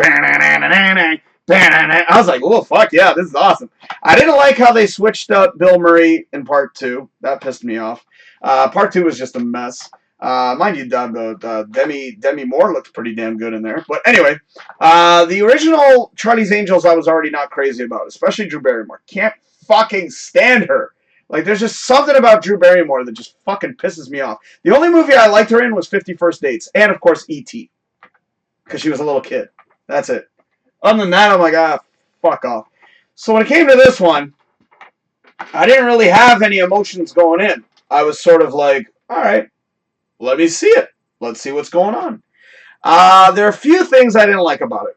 I was like, oh, fuck yeah, this is awesome. I didn't like how they switched up Bill Murray in part 2. That pissed me off. Part 2 was just a mess. Mind you, Demi Moore looked pretty damn good in there. But anyway, the original Charlie's Angels I was already not crazy about, especially Drew Barrymore. Can't fucking stand her. Like, there's just something about Drew Barrymore that just fucking pisses me off. The only movie I liked her in was 50 First Dates. And, of course, E.T. Because she was a little kid. That's it. Other than that, I'm like, fuck off. So when it came to this one, I didn't really have any emotions going in. I was sort of like, all right, let me see it. Let's see what's going on. There are a few things I didn't like about it.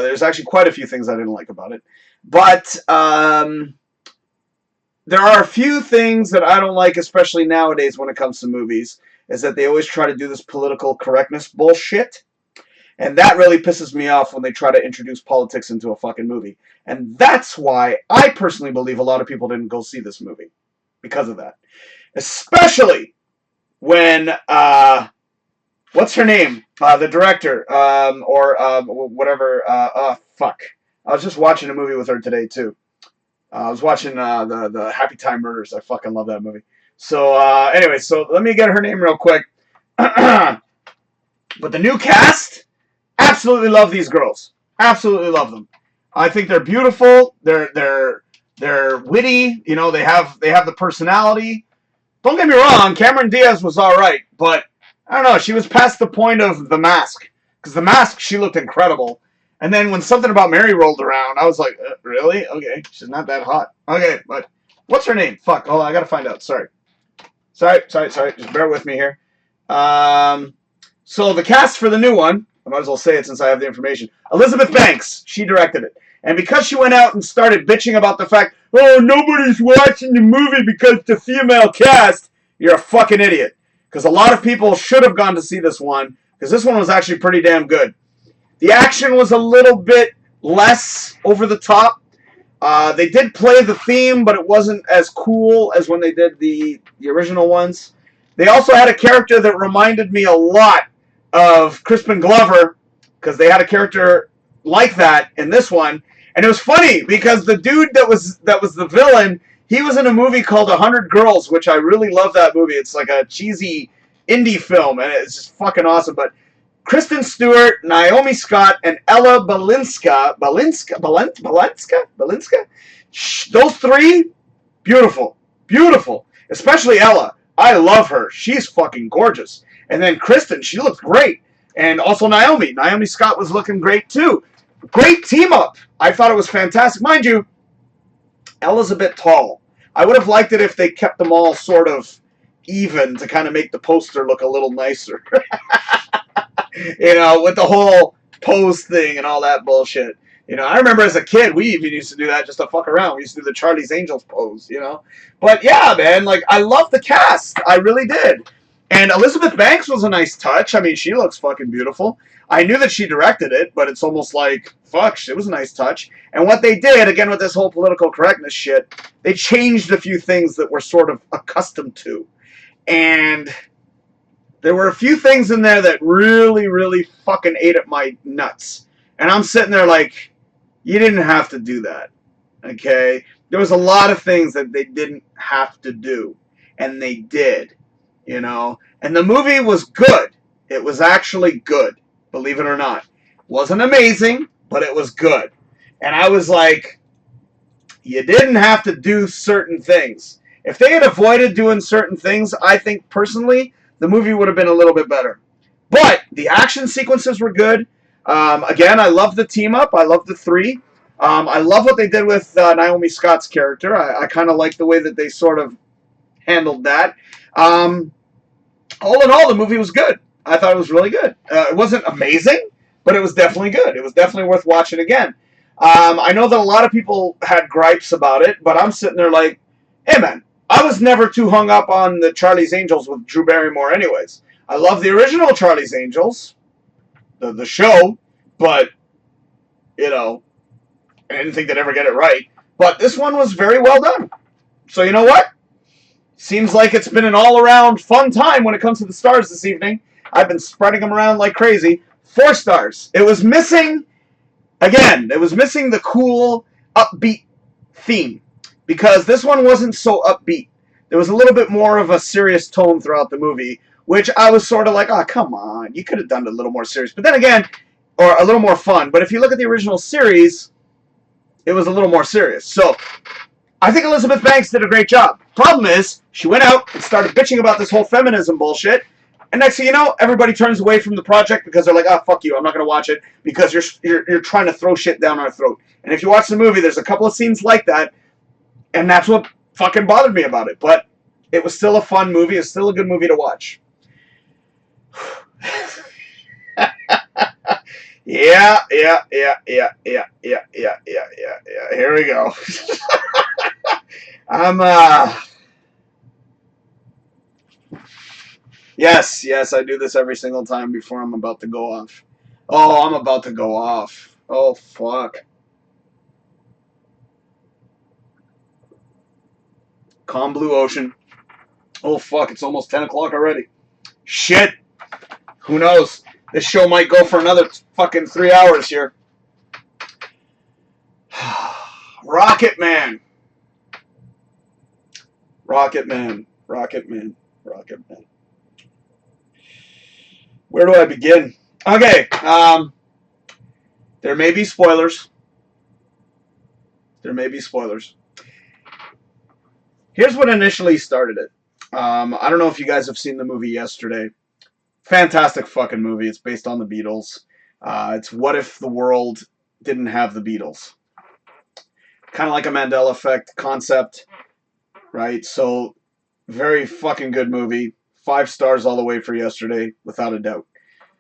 There's actually quite a few things I didn't like about it. But there are a few things that I don't like, especially nowadays when it comes to movies, is that they always try to do this political correctness bullshit. And that really pisses me off when they try to introduce politics into a fucking movie. And that's why I personally believe a lot of people didn't go see this movie. Because of that. Especially when, what's her name? The director, whatever, fuck. I was just watching a movie with her today, too. I was watching the Happy Time Murders. I fucking love that movie. So, anyway, so let me get her name real quick. But the new cast, absolutely love these girls. Absolutely love them. I think they're beautiful. They're witty. You know, they have the personality. Don't get me wrong, Cameron Diaz was all right, but I don't know. She was past the point of The Mask, because The Mask, she looked incredible. And then when Something About Mary rolled around, I was like, really? Okay, she's not that hot. Okay, but what's her name? Fuck. Hold on, I gotta find out. Sorry. Just bear with me here. So the cast for the new one, I might as well say it since I have the information. Elizabeth Banks, she directed it. And because she went out and started bitching about the fact, oh, nobody's watching the movie because the female cast, you're a fucking idiot. Because a lot of people should have gone to see this one, because this one was actually pretty damn good. The action was a little bit less over the top. They did play the theme, but it wasn't as cool as when they did the original ones. They also had a character that reminded me a lot of Crispin Glover, because they had a character like that in this one. And it was funny, because the dude that was the villain, he was in a movie called 100 Girls, which I really love that movie. It's like a cheesy indie film, and it's just fucking awesome. But Kristen Stewart, Naomi Scott, and Ella Balinska, those three, beautiful. Beautiful. Especially Ella. I love her. She's fucking gorgeous. And then Kristen, she looked great. And also Naomi. Naomi Scott was looking great too. Great team up. I thought it was fantastic. Mind you, Ella's a bit tall. I would have liked it if they kept them all sort of even to kind of make the poster look a little nicer. With the whole pose thing and all that bullshit. I remember as a kid, we even used to do that just to fuck around. We used to do the Charlie's Angels pose. But yeah, man, like, I love the cast. I really did. And Elizabeth Banks was a nice touch. I mean, she looks fucking beautiful. I knew that she directed it, but it's almost like, fuck, it was a nice touch. And what they did, again, with this whole political correctness shit, they changed a few things that we're sort of accustomed to. And there were a few things in there that really, really fucking ate at my nuts. And I'm sitting there like, you didn't have to do that. Okay? There was a lot of things that they didn't have to do. And they did. And the movie was good. It was actually good. Believe it or not. Wasn't amazing, but it was good. And I was like, you didn't have to do certain things. If they had avoided doing certain things, I think personally, the movie would have been a little bit better. But the action sequences were good. Again, I love the team up. I love the three. I love what they did with Naomi Scott's character. I kind of like the way that they sort of handled that. All in all, the movie was good. I thought it was really good. It wasn't amazing, but it was definitely good. It was definitely worth watching again. I know that a lot of people had gripes about it, but I'm sitting there like, hey man, I was never too hung up on the Charlie's Angels with Drew Barrymore anyways. I love the original Charlie's Angels, the show, but, I didn't think they'd ever get it right. But this one was very well done. So you know what? Seems like it's been an all-around fun time when it comes to the stars this evening. I've been spreading them around like crazy. 4 stars. It was missing, again, the cool, upbeat theme. Because this one wasn't so upbeat. There was a little bit more of a serious tone throughout the movie, which I was sort of like, oh, come on. You could have done it a little more serious. But then again, or a little more fun. But if you look at the original series, it was a little more serious. So, I think Elizabeth Banks did a great job. Problem is, she went out and started bitching about this whole feminism bullshit. And next thing you know, everybody turns away from the project because they're like, oh, fuck you, I'm not going to watch it because you're trying to throw shit down our throat. And if you watch the movie, there's a couple of scenes like that, and that's what fucking bothered me about it. But it was still a fun movie. It's still a good movie to watch. Yeah. Here we go. Yes, I do this every single time before I'm about to go off. Oh, I'm about to go off. Oh, fuck. Calm blue ocean. Oh, fuck, it's almost 10 o'clock already. Shit. Who knows? This show might go for another fucking 3 hours here. Rocket Man. Rocket Man. Rocket Man. Rocket Man. Where do I begin? Okay. There may be spoilers. There may be spoilers. Here's what initially started it. I don't know if you guys have seen the movie Yesterday. Fantastic fucking movie. It's based on the Beatles. It's what if the world didn't have the Beatles. Kind of like a Mandela effect concept, right? So, very fucking good movie. 5 stars all the way for Yesterday, without a doubt.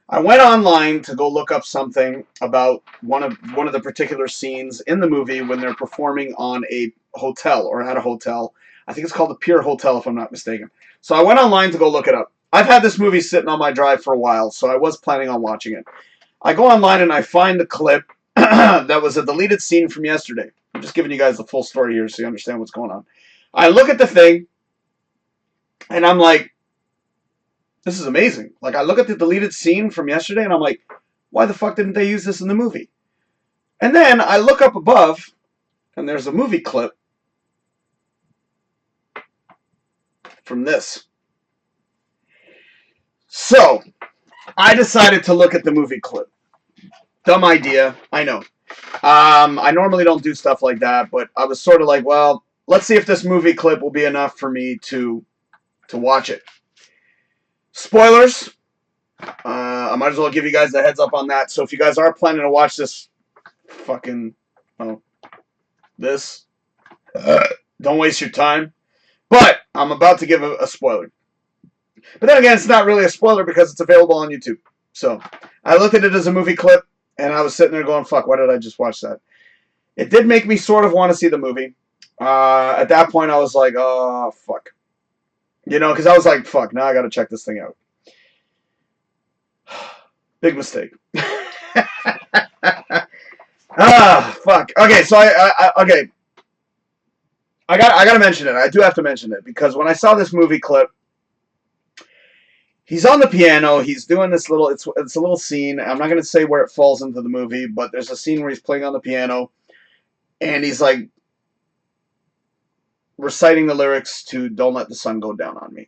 I went online to go look up something about one of the particular scenes in the movie when they're performing on a hotel or at a hotel. I think it's called the Pier Hotel, if I'm not mistaken. So I went online to go look it up. I've had this movie sitting on my drive for a while, so I was planning on watching it. I go online and I find the clip that was a deleted scene from Yesterday. I'm just giving you guys the full story here so you understand what's going on. I look at the thing, and I'm like, this is amazing. Like, I look at the deleted scene from Yesterday, and I'm like, why the fuck didn't they use this in the movie? And then I look up above, and there's a movie clip from this. So, I decided to look at the movie clip. Dumb idea, I know. I normally don't do stuff like that, but I was sort of like, well, let's see if this movie clip will be enough for me to watch it. Spoilers. I might as well give you guys a heads up on that. So if you guys are planning to watch this fucking, oh, this. Don't waste your time. But I'm about to give a spoiler. But then again, it's not really a spoiler because it's available on YouTube. So I looked at it as a movie clip, and I was sitting there going, fuck, why did I just watch that? It did make me sort of want to see the movie. At that point, I was like, oh, fuck. You know, because I was like, fuck, now I got to check this thing out. Big mistake. Fuck. Okay, so okay. I gotta mention it. I do have to mention it because when I saw this movie clip, he's on the piano. He's doing this little. It's a little scene. I'm not gonna say where it falls into the movie, but there's a scene where he's playing on the piano, and he's like reciting the lyrics to "Don't Let the Sun Go Down on Me."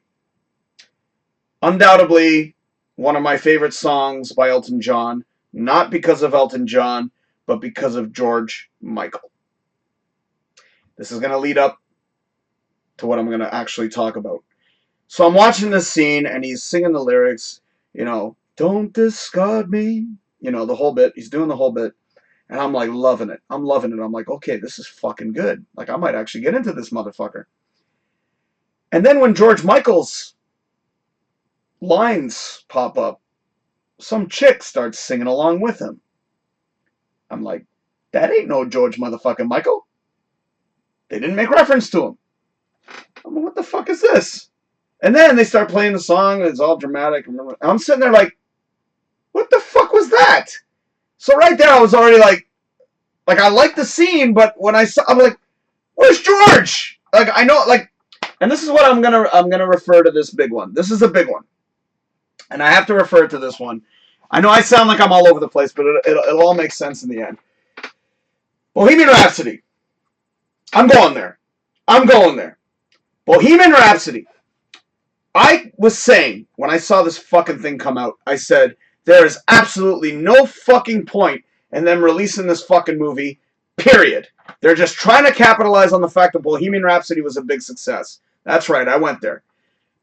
Undoubtedly, one of my favorite songs by Elton John. Not because of Elton John, but because of George Michael. This is going to lead up to what I'm going to actually talk about. So I'm watching this scene, and he's singing the lyrics, you know, don't discard me, you know, the whole bit. He's doing the whole bit, and I'm like loving it. I'm loving it. I'm like, okay, this is fucking good. Like, I might actually get into this motherfucker. And then when George Michael's lines pop up, some chick starts singing along with him. I'm like, that ain't no George motherfucking Michael. They didn't make reference to him. I'm like, what the fuck is this? And then they start playing the song, and it's all dramatic. I'm sitting there like, what the fuck was that? So right there, I was already like I liked the scene, but when I'm like, where's George? Like, I know, like, and this is what I'm gonna refer to this big one. This is a big one, and I have to refer to this one. I know I sound like I'm all over the place, but it'll all make sense in the end. Bohemian Rhapsody. I'm going there. Bohemian Rhapsody. I was saying, when I saw this fucking thing come out, I said, there is absolutely no fucking point in them releasing this fucking movie, period. They're just trying to capitalize on the fact that Bohemian Rhapsody was a big success. That's right, I went there.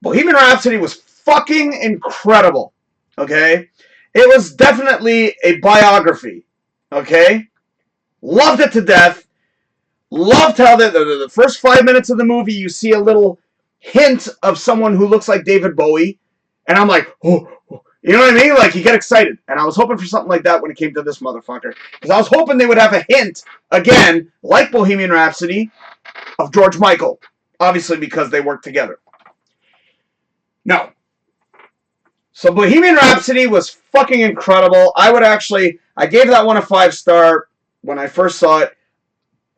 Bohemian Rhapsody was fucking incredible, okay? It was definitely a biography, okay? Loved it to death. Loved how the first 5 minutes of the movie you see a little hint of someone who looks like David Bowie. And I'm like, oh, you know what I mean? Like, you get excited. And I was hoping for something like that when it came to this motherfucker. Because I was hoping they would have a hint, again, like Bohemian Rhapsody, of George Michael. Obviously, because they worked together. No. So Bohemian Rhapsody was fucking incredible. I gave that one a 5-star when I first saw it.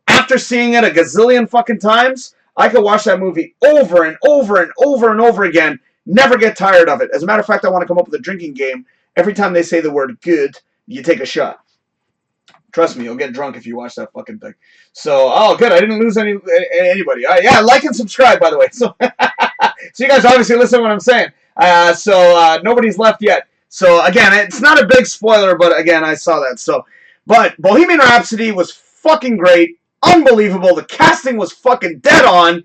After seeing it a gazillion fucking times, I could watch that movie over and over and over and over again. Never get tired of it. As a matter of fact, I want to come up with a drinking game. Every time they say the word good, you take a shot. Trust me, you'll get drunk if you watch that fucking thing. So, oh, good. I didn't lose anybody. Yeah, like and subscribe, by the way. So, so you guys obviously listen to what I'm saying. Nobody's left yet. So, again, it's not a big spoiler, but again, I saw that. So, but Bohemian Rhapsody was fucking great. Unbelievable. The casting was fucking dead on.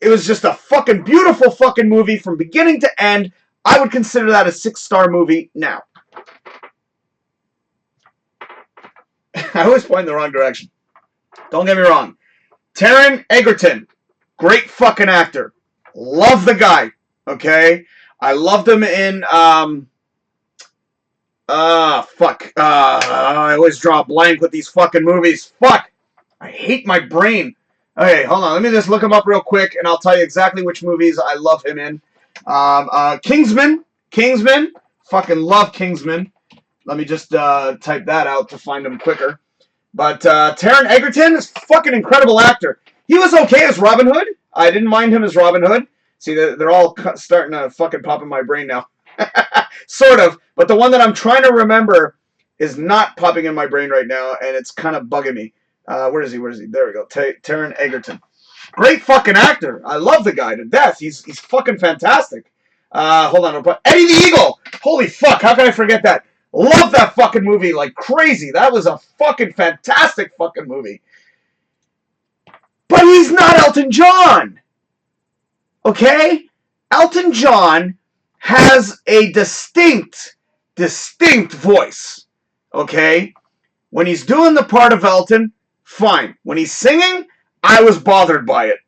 It was just a fucking beautiful fucking movie from beginning to end. I would consider that a 6-star movie now. I always point in the wrong direction. Don't get me wrong. Taron Egerton. Great fucking actor. Love the guy. Okay? I loved him in, I always draw a blank with these fucking movies. Fuck. I hate my brain. Okay, hold on. Let me just look him up real quick, and I'll tell you exactly which movies I love him in. Kingsman. Fucking love Kingsman. Let me just type that out to find him quicker. But Taron Egerton is a fucking incredible actor. He was okay as Robin Hood. I didn't mind him as Robin Hood. See, they're all starting to fucking pop in my brain now. Sort of. But the one that I'm trying to remember is not popping in my brain right now, and it's kind of bugging me. Where is he? There we go. Taron Egerton. Great fucking actor. I love the guy to death. He's fucking fantastic. Hold on. Eddie the Eagle. Holy fuck. How can I forget that? Love that fucking movie like crazy. That was a fucking fantastic fucking movie. But he's not Elton John. Okay? Elton John has a distinct voice. Okay? When he's doing the part of Elton, fine. When he's singing, I was bothered by it.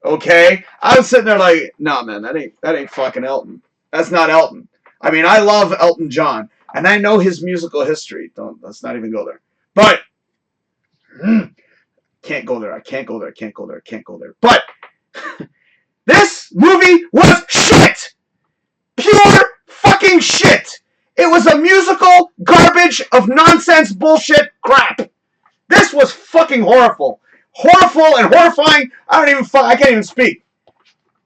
Okay? I was sitting there like, nah, man, that ain't fucking Elton. That's not Elton. I mean, I love Elton John, and I know his musical history. Let's not even go there. But can't go there. I can't go there. I can't go there. I can't go there. But this movie was shit. Pure fucking shit. It was a musical garbage of nonsense bullshit crap. This was fucking horrible. Horrible and horrifying. I can't even speak.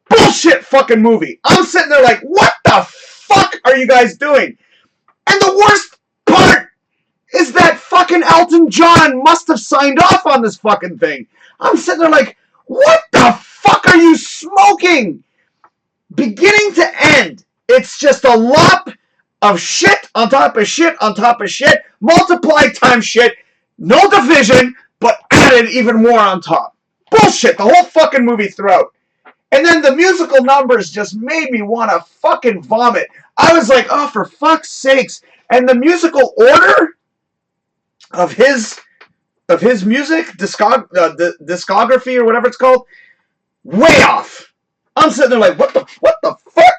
Bullshit fucking movie. I'm sitting there like, what the fuck are you guys doing? And the worst part is that fucking Elton John must have signed off on this fucking thing. I'm sitting there like, what the fuck are you smoking? Beginning to end, it's just a lop of shit on top of shit on top of shit, multiplied times shit, no division, but added even more on top. Bullshit, the whole fucking movie throughout. And then the musical numbers just made me want to fucking vomit. I was like, oh, for fuck's sakes. And the musical order of his music, discography or whatever it's called, way off. I'm sitting there like, what the fuck?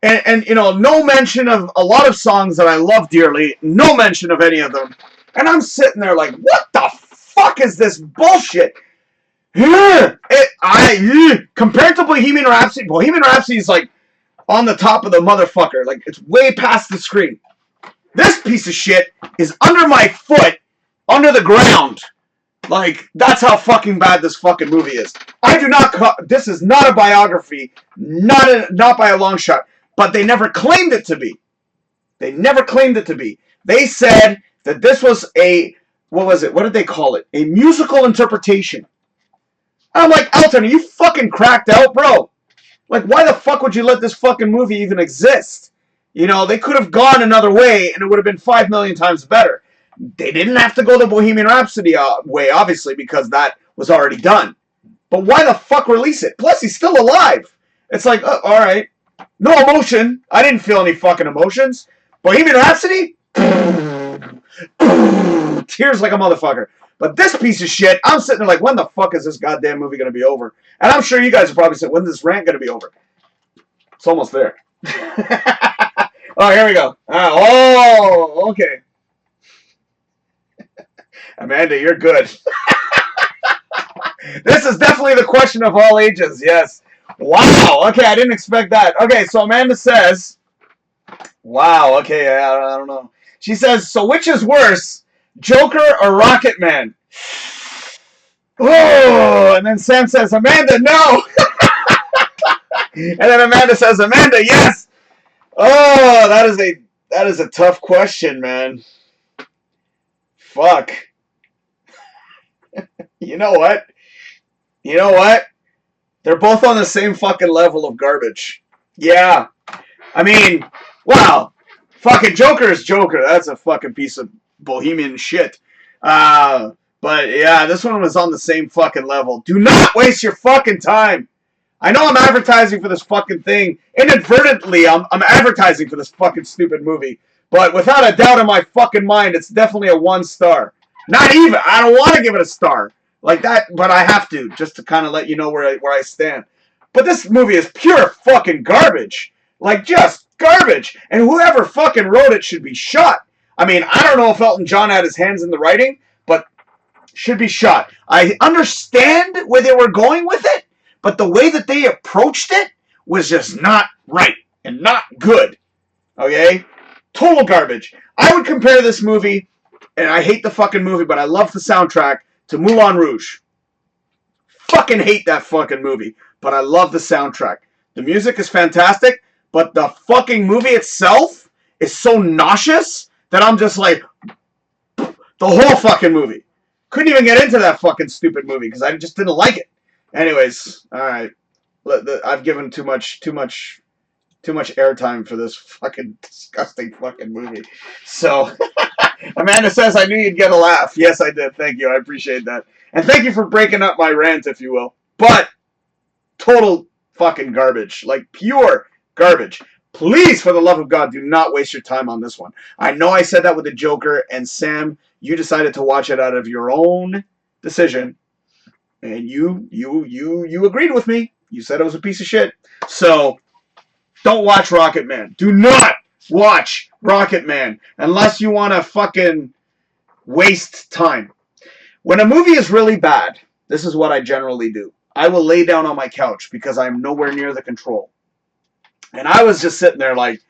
And you know, no mention of a lot of songs that I love dearly, no mention of any of them. And I'm sitting there like, what the fuck is this bullshit? Compared to Bohemian Rhapsody is like on the top of the motherfucker. Like, it's way past the screen. This piece of shit is under my foot, under the ground. Like, that's how fucking bad this fucking movie is. This is not a biography, not by a long shot. But they never claimed it to be. They never claimed it to be. They said that this was what was it? What did they call it? A musical interpretation. I'm like, Elton, are you fucking cracked out, bro? Like, why the fuck would you let this fucking movie even exist? You know, they could have gone another way, and it would have been 5 million times better. They didn't have to go the Bohemian Rhapsody way, obviously, because that was already done. But why the fuck release it? Plus, he's still alive. It's like, all right. No emotion. I didn't feel any fucking emotions. Bohemian Rhapsody? Tears like a motherfucker. But this piece of shit, I'm sitting there like, when the fuck is this goddamn movie going to be over? And I'm sure you guys are probably saying, when's this rant going to be over? It's almost there. Oh, here we go. Oh, okay. Amanda, you're good. This is definitely the question of all ages, yes. Wow, okay, I didn't expect that. Okay, so Amanda says, wow, okay, I don't know. She says, so which is worse, Joker or Rocket Man? Oh, and then Sam says, Amanda, no. And then Amanda says, Amanda, yes. Oh, that is a tough question, man. Fuck. You know what? They're both on the same fucking level of garbage. Yeah. I mean, wow. Fucking Joker is Joker. That's a fucking piece of bohemian shit. But yeah, this one was on the same fucking level. Do not waste your fucking time. I know I'm advertising for this fucking thing. Inadvertently, I'm advertising for this fucking stupid movie. But without a doubt in my fucking mind, it's definitely a 1 star. Not even. I don't want to give it a star. Like that, but I have to, just to kind of let you know where I stand. But this movie is pure fucking garbage. Like, just garbage. And whoever fucking wrote it should be shot. I mean, I don't know if Elton John had his hands in the writing, but should be shot. I understand where they were going with it, but the way that they approached it was just not right and not good. Okay? Total garbage. I would compare this movie, and I hate the fucking movie, but I love the soundtrack, to Moulin Rouge. Fucking hate that fucking movie, but I love the soundtrack. The music is fantastic, but the fucking movie itself is so nauseous that I'm just like, the whole fucking movie. Couldn't even get into that fucking stupid movie because I just didn't like it. Anyways, all right. I've given too much airtime for this fucking disgusting fucking movie. So, Amanda says, I knew you'd get a laugh. Yes, I did. Thank you. I appreciate that. And thank you for breaking up my rant, if you will. But, total fucking garbage. Like, pure garbage. Please, for the love of God, do not waste your time on this one. I know I said that with the Joker, and Sam, You decided to watch it out of your own decision, and you agreed with me. You said it was a piece of shit. So don't watch Rocket Man. Do not watch Rocket Man unless you want to fucking waste time. When a movie is really bad, this is what I generally do. I will lay down on my couch because I'm nowhere near the control. And I was just sitting there like,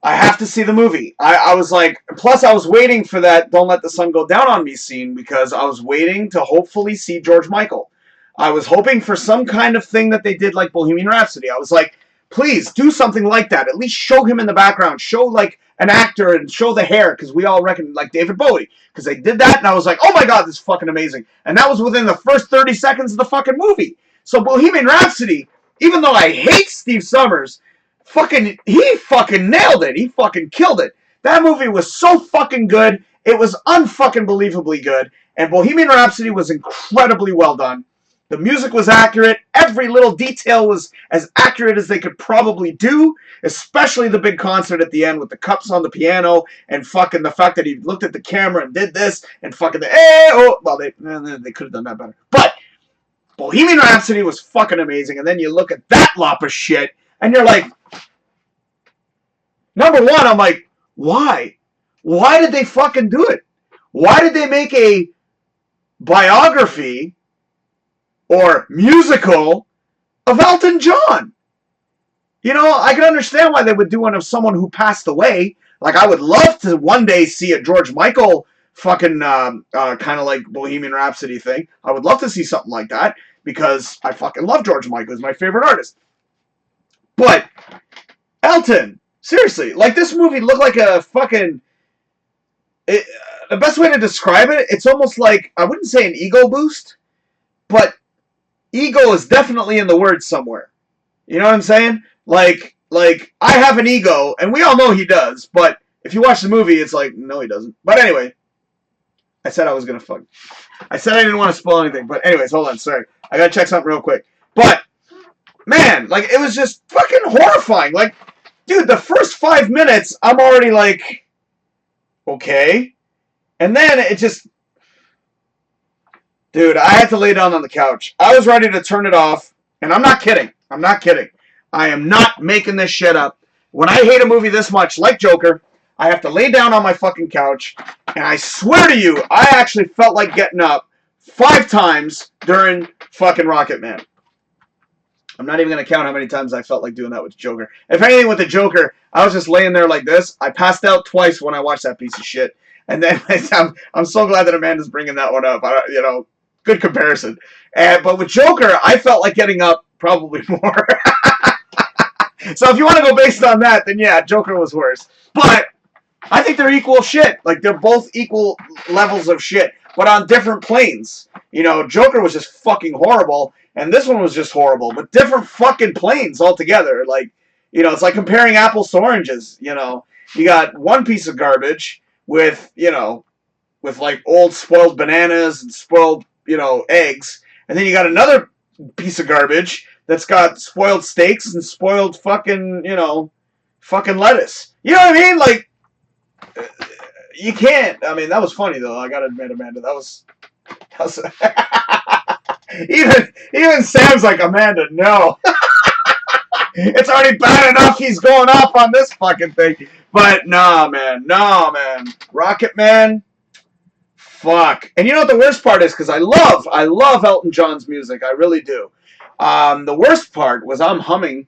I have to see the movie. I was like, plus I was waiting for that Don't Let the Sun Go Down on Me scene because I was waiting to hopefully see George Michael. I was hoping for some kind of thing that they did like Bohemian Rhapsody. I was like, please do something like that. At least show him in the background. Show like an actor and show the hair because we all reckon like David Bowie. Because they did that and I was like, oh my god, this is fucking amazing. And that was within the first 30 seconds of the fucking movie. So Bohemian Rhapsody, even though I hate Steve Summers, he fucking nailed it. He fucking killed it. That movie was so fucking good. It was unfucking believably good. And Bohemian Rhapsody was incredibly well done. The music was accurate. Every little detail was as accurate as they could probably do. Especially the big concert at the end with the cups on the piano and fucking the fact that he looked at the camera and did this and fucking well, they could have done that better. But Bohemian Rhapsody was fucking amazing. And then you look at that lop of shit and you're like, number one, I'm like, why? Why did they fucking do it? Why did they make a biography or musical of Elton John? You know, I can understand why they would do one of someone who passed away. Like, I would love to one day see a George Michael fucking kind of like Bohemian Rhapsody thing. I would love to see something like that because I fucking love George Michael. He's my favorite artist. But Elton, seriously, like this movie looked like a fucking... the best way to describe it, it's almost like, I wouldn't say an ego boost, but ego is definitely in the word somewhere. You know what I'm saying? Like I have an ego, and we all know he does, but if you watch the movie, it's like, no, he doesn't. But anyway, I said I was going to fuck. I said I didn't want to spoil anything, but anyways, hold on, sorry. I got to check something real quick. But, man, like, it was just fucking horrifying. Like, dude, the first 5 minutes, I'm already like, okay. And then it just... Dude, I had to lay down on the couch. I was ready to turn it off. And I'm not kidding. I'm not kidding. I am not making this shit up. When I hate a movie this much, like Joker, I have to lay down on my fucking couch. And I swear to you, I actually felt like getting up 5 times during fucking Rocket Man. I'm not even going to count how many times I felt like doing that with Joker. If anything, with the Joker, I was just laying there like this. I passed out twice when I watched that piece of shit. And then I'm so glad that Amanda's bringing that one up. You know, good comparison. But with Joker, I felt like getting up probably more. So if you want to go based on that, then yeah, Joker was worse. But I think they're equal shit. Like, they're both equal levels of shit, but on different planes. You know, Joker was just fucking horrible, and this one was just horrible, but different fucking planes altogether. Like, you know, it's like comparing apples to oranges, you know. You got one piece of garbage with, you know, with like old spoiled bananas and spoiled, you know, eggs, and then you got another piece of garbage that's got spoiled steaks and spoiled fucking, you know, fucking lettuce. You know what I mean? Like, you can't. I mean, that was funny though. I gotta admit, Amanda, that was even Sam's like, Amanda, no. It's already bad enough he's going off on this fucking thing. But nah, man. Rocket Man, fuck. And you know what the worst part is? Because I love Elton John's music. I really do. The worst part was I'm humming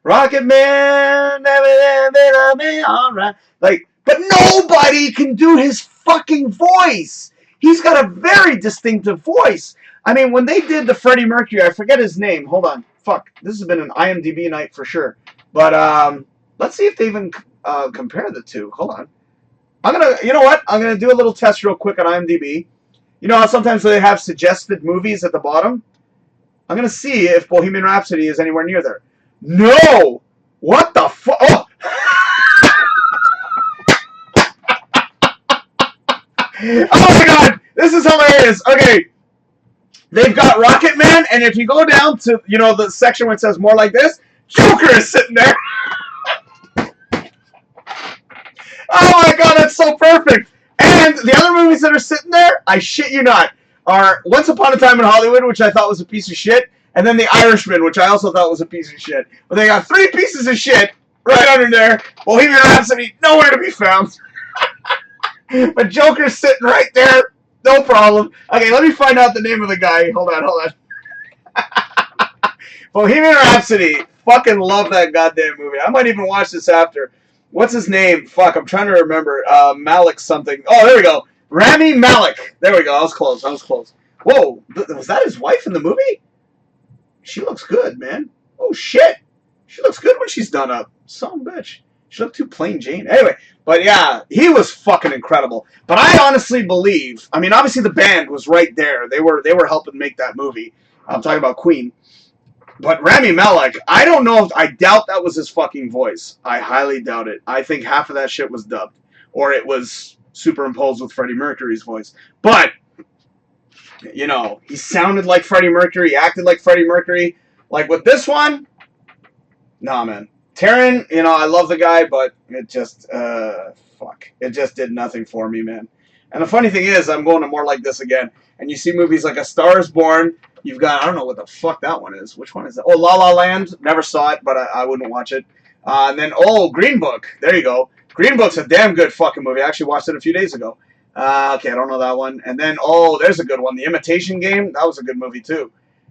Rocket Man, alright. Like, but nobody can do his fucking voice. He's got a very distinctive voice. I mean, when they did the Freddie Mercury, I forget his name. Hold on. Fuck. This has been an IMDb night for sure. But let's see if they even compare the two. Hold on. You know what? I'm gonna do a little test real quick on IMDb. You know how sometimes they have suggested movies at the bottom? I'm gonna see if Bohemian Rhapsody is anywhere near there. No! What the fuck? Oh! Oh my god! This is hilarious! Okay. They've got Rocket Man, and if you go down to, you know, the section where it says more like this, Joker is sitting there. Oh my god, that's so perfect! And And the other movies that are sitting there, I shit you not, are Once Upon a Time in Hollywood, which I thought was a piece of shit, and then The Irishman, which I also thought was a piece of shit. But they got 3 pieces of shit right under there. Bohemian Rhapsody, nowhere to be found. But Joker's sitting right there, no problem. Okay, let me find out the name of the guy. Hold on. Bohemian Rhapsody. Fucking love that goddamn movie. I might even watch this after. What's his name? Fuck, I'm trying to remember. Malik something. Oh, there we go. Rami Malek. There we go. I was close. Whoa, was that his wife in the movie? She looks good, man. Oh, shit. She looks good when she's done up. Son of a bitch. She looked too plain Jane. Anyway, but yeah, he was fucking incredible. But I honestly believe, I mean, obviously the band was right there. They were helping make that movie. I'm talking about Queen. But Rami Malek, I don't know I doubt that was his fucking voice. I highly doubt it. I think half of that shit was dubbed. Or it was superimposed with Freddie Mercury's voice. But, you know, he sounded like Freddie Mercury. He acted like Freddie Mercury. Like with this one, nah, man. Taron, you know, I love the guy, but it just, fuck. It just did nothing for me, man. And the funny thing is, I'm going to more like this again. And you see movies like A Star is Born. You've got, I don't know what the fuck that one is. Which one is that? Oh, La La Land. Never saw it, but I wouldn't watch it. And then, Green Book. There you go. Green Book's a damn good fucking movie. I actually watched it a few days ago. Okay, I don't know that one. And then, there's a good one. The Imitation Game. That was a good movie, too.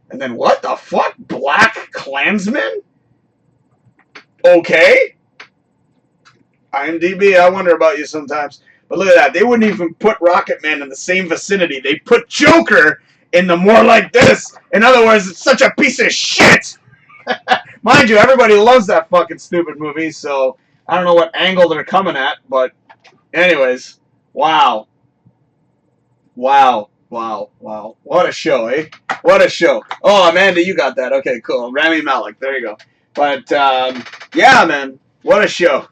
And then, what the fuck? Black Klansman? Okay. IMDb, I wonder about you sometimes. But look at that. They wouldn't even put Rocket Man in the same vicinity. They put Joker in the more like this. In other words, it's such a piece of shit. Mind you, everybody loves that fucking stupid movie, so I don't know what angle they're coming at, but anyways, wow. Wow. What a show, eh? What a show. Oh, Amanda, you got that. Okay, cool. Rami Malek. There you go. But, yeah, man. What a show.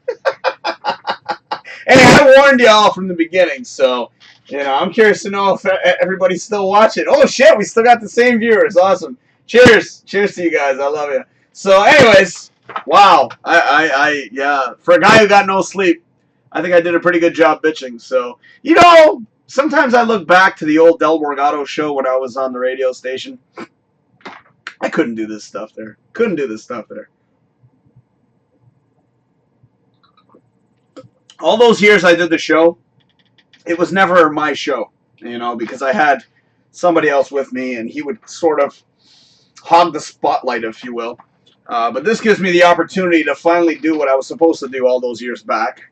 Hey, I warned y'all from the beginning, so, you know, I'm curious to know if everybody's still watching. Oh, shit, we still got the same viewers. Awesome. Cheers. Cheers to you guys. I love you. So, anyways, wow. Yeah, for a guy who got no sleep, I think I did a pretty good job bitching. So, you know, sometimes I look back to the old Del Borgado show when I was on the radio station. I couldn't do this stuff there. All those years I did the show, it was never my show, you know, because I had somebody else with me, and he would sort of hog the spotlight, if you will. But this gives me the opportunity to finally do what I was supposed to do all those years back,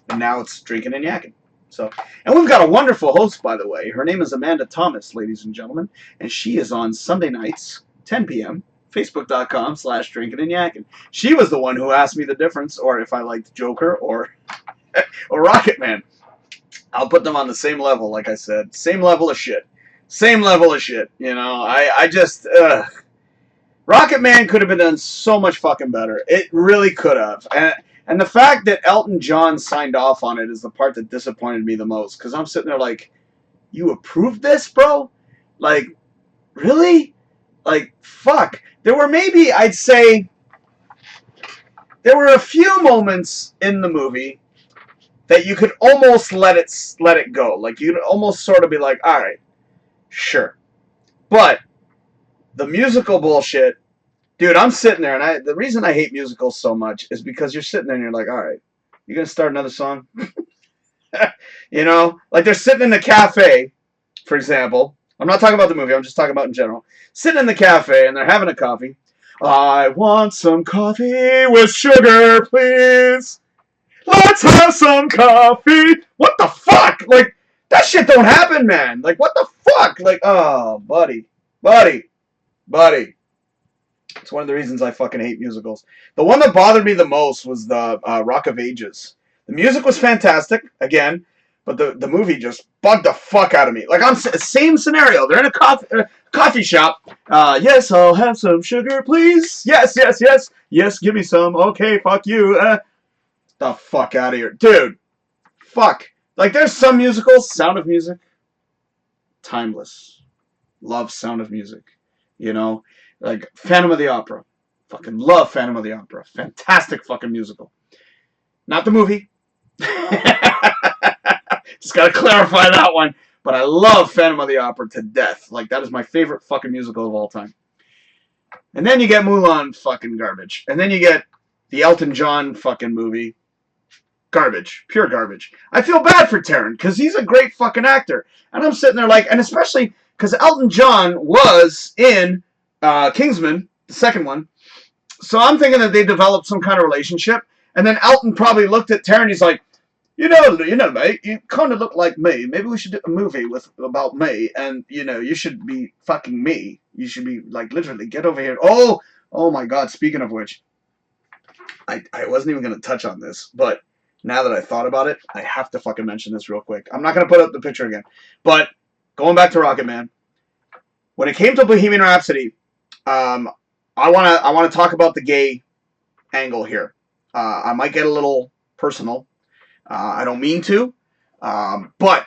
and now it's Drinkin and Yakkin. So, and we've got a wonderful host, by the way. Her name is Amanda Thomas, ladies and gentlemen, and she is on Sunday nights, 10 p.m., Facebook.com/DrinkinNYakkin. She was the one who asked me the difference, or if I liked Joker or Rocket Man. I'll put them on the same level, like I said. Same level of shit. You know, I just, Rocket Man could have been done so much fucking better. It really could have. And the fact that Elton John signed off on it is the part that disappointed me the most. Because I'm sitting there like, you approved this, bro? Like, really? Like, fuck. There were maybe, I'd say, there were a few moments in the movie that you could almost let it go. Like, you could almost sort of be like, all right, sure. But the musical bullshit, dude, I'm sitting there, and the reason I hate musicals so much is because you're sitting there and you're like, all right, you gonna start another song? You know, like they're sitting in a cafe, for example. I'm not talking about the movie. I'm just talking about in general. Sitting in the cafe and they're having a coffee. I want some coffee with sugar, please. Let's have some coffee. What the fuck? Like, that shit don't happen, man. Like, what the fuck? Like, oh, buddy. It's one of the reasons I fucking hate musicals. The one that bothered me the most was the Rock of Ages. The music was fantastic, again, but the movie just bugged the fuck out of me. Like, same scenario. They're in a coffee shop. Yes, I'll have some sugar, please. Yes. Yes, give me some. Okay, fuck you. The fuck out of here. Dude, fuck. Like, there's some musicals, Sound of Music, timeless. Love Sound of Music. You know? Like, Phantom of the Opera. Fucking love Phantom of the Opera. Fantastic fucking musical. Not the movie. Just gotta clarify that one. But I love Phantom of the Opera to death. Like, that is my favorite fucking musical of all time. And then you get Mulan, fucking garbage. And then you get the Elton John fucking movie. Garbage. Pure garbage. I feel bad for Taron, because he's a great fucking actor. And I'm sitting there like, and especially because Elton John was in Kingsman, the second one. So I'm thinking that they developed some kind of relationship. And then Elton probably looked at Taron, he's like, you know, mate, you kind of look like me. Maybe we should do a movie about me, and, you know, you should be fucking me. You should be, like, literally, get over here. Oh my God, speaking of which, I wasn't even going to touch on this, but now that I thought about it, I have to fucking mention this real quick. I'm not going to put up the picture again, but going back to Rocket Man, when it came to Bohemian Rhapsody, I want to talk about the gay angle here. I might get a little personal. I don't mean to, but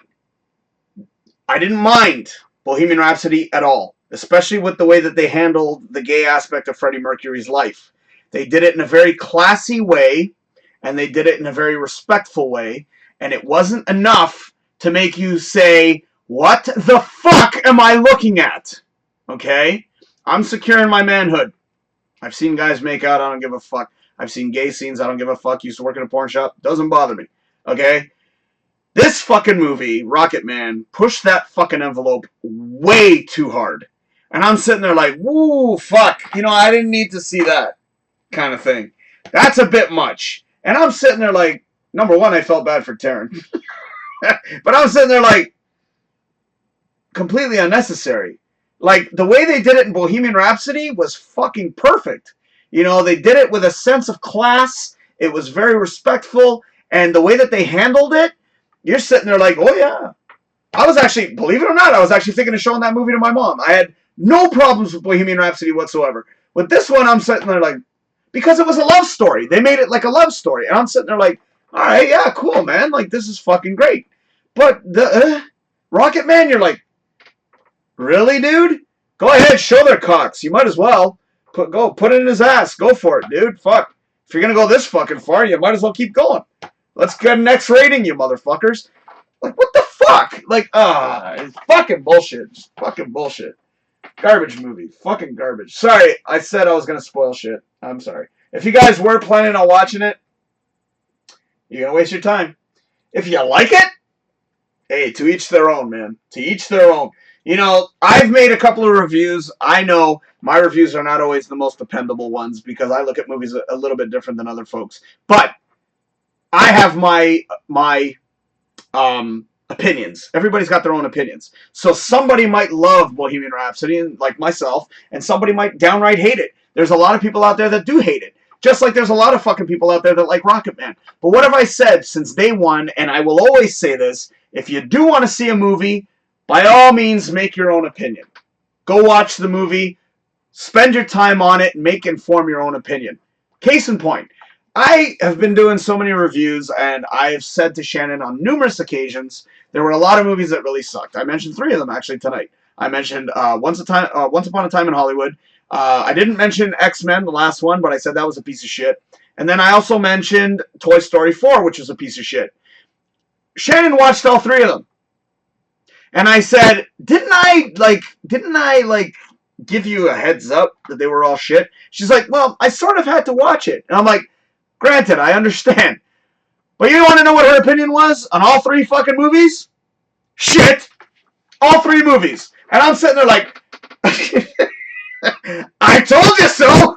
I didn't mind Bohemian Rhapsody at all, especially with the way that they handled the gay aspect of Freddie Mercury's life. They did it in a very classy way, and they did it in a very respectful way, and it wasn't enough to make you say, what the fuck am I looking at? Okay? I'm secure in my manhood. I've seen guys make out, I don't give a fuck. I've seen gay scenes, I don't give a fuck. Used to work in a porn shop, doesn't bother me. Okay? This fucking movie, Rocket Man, pushed that fucking envelope way too hard. And I'm sitting there like, woo, fuck. You know, I didn't need to see that kind of thing. That's a bit much. And I'm sitting there like, number one, I felt bad for Taron. But I'm sitting there like, completely unnecessary. Like, the way they did it in Bohemian Rhapsody was fucking perfect. You know, they did it with a sense of class. It was very respectful. And the way that they handled it, you're sitting there like, oh yeah. I was actually, believe it or not, I was actually thinking of showing that movie to my mom. I had no problems with Bohemian Rhapsody whatsoever. With this one, I'm sitting there like, because it was a love story. They made it like a love story. And I'm sitting there like, all right, yeah, cool, man. Like, this is fucking great. But the Rocket Man, you're like, really, dude? Go ahead, show their cocks. You might as well. Put it in his ass. Go for it, dude. Fuck. If you're going to go this fucking far, you might as well keep going. Let's get an X rating, you motherfuckers. Like, what the fuck? Like, it's fucking bullshit. Just fucking bullshit. Garbage movie. Fucking garbage. Sorry, I said I was going to spoil shit. I'm sorry. If you guys were planning on watching it, you're going to waste your time. If you like it, hey, to each their own, man. To each their own. You know, I've made a couple of reviews. I know my reviews are not always the most dependable ones because I look at movies a little bit different than other folks. But I have my opinions. Everybody's got their own opinions. So somebody might love Bohemian Rhapsody, and like myself, and somebody might downright hate it. There's a lot of people out there that do hate it. Just like there's a lot of fucking people out there that like Rocket Man. But what have I said since day one, and I will always say this, if you do want to see a movie, by all means, make your own opinion. Go watch the movie, spend your time on it, and inform your own opinion. Case in point, I have been doing so many reviews, and I have said to Shannon on numerous occasions, there were a lot of movies that really sucked. I mentioned 3 of them, actually, tonight. I mentioned Once Upon a Time in Hollywood. I didn't mention X-Men, the last one, but I said that was a piece of shit. And then I also mentioned Toy Story 4, which was a piece of shit. Shannon watched all 3 of them. And I said, didn't I give you a heads up that they were all shit? She's like, well, I sort of had to watch it. And I'm like, granted, I understand. But you want to know what her opinion was on all 3 fucking movies? Shit! All 3 movies. And I'm sitting there like, I told you so!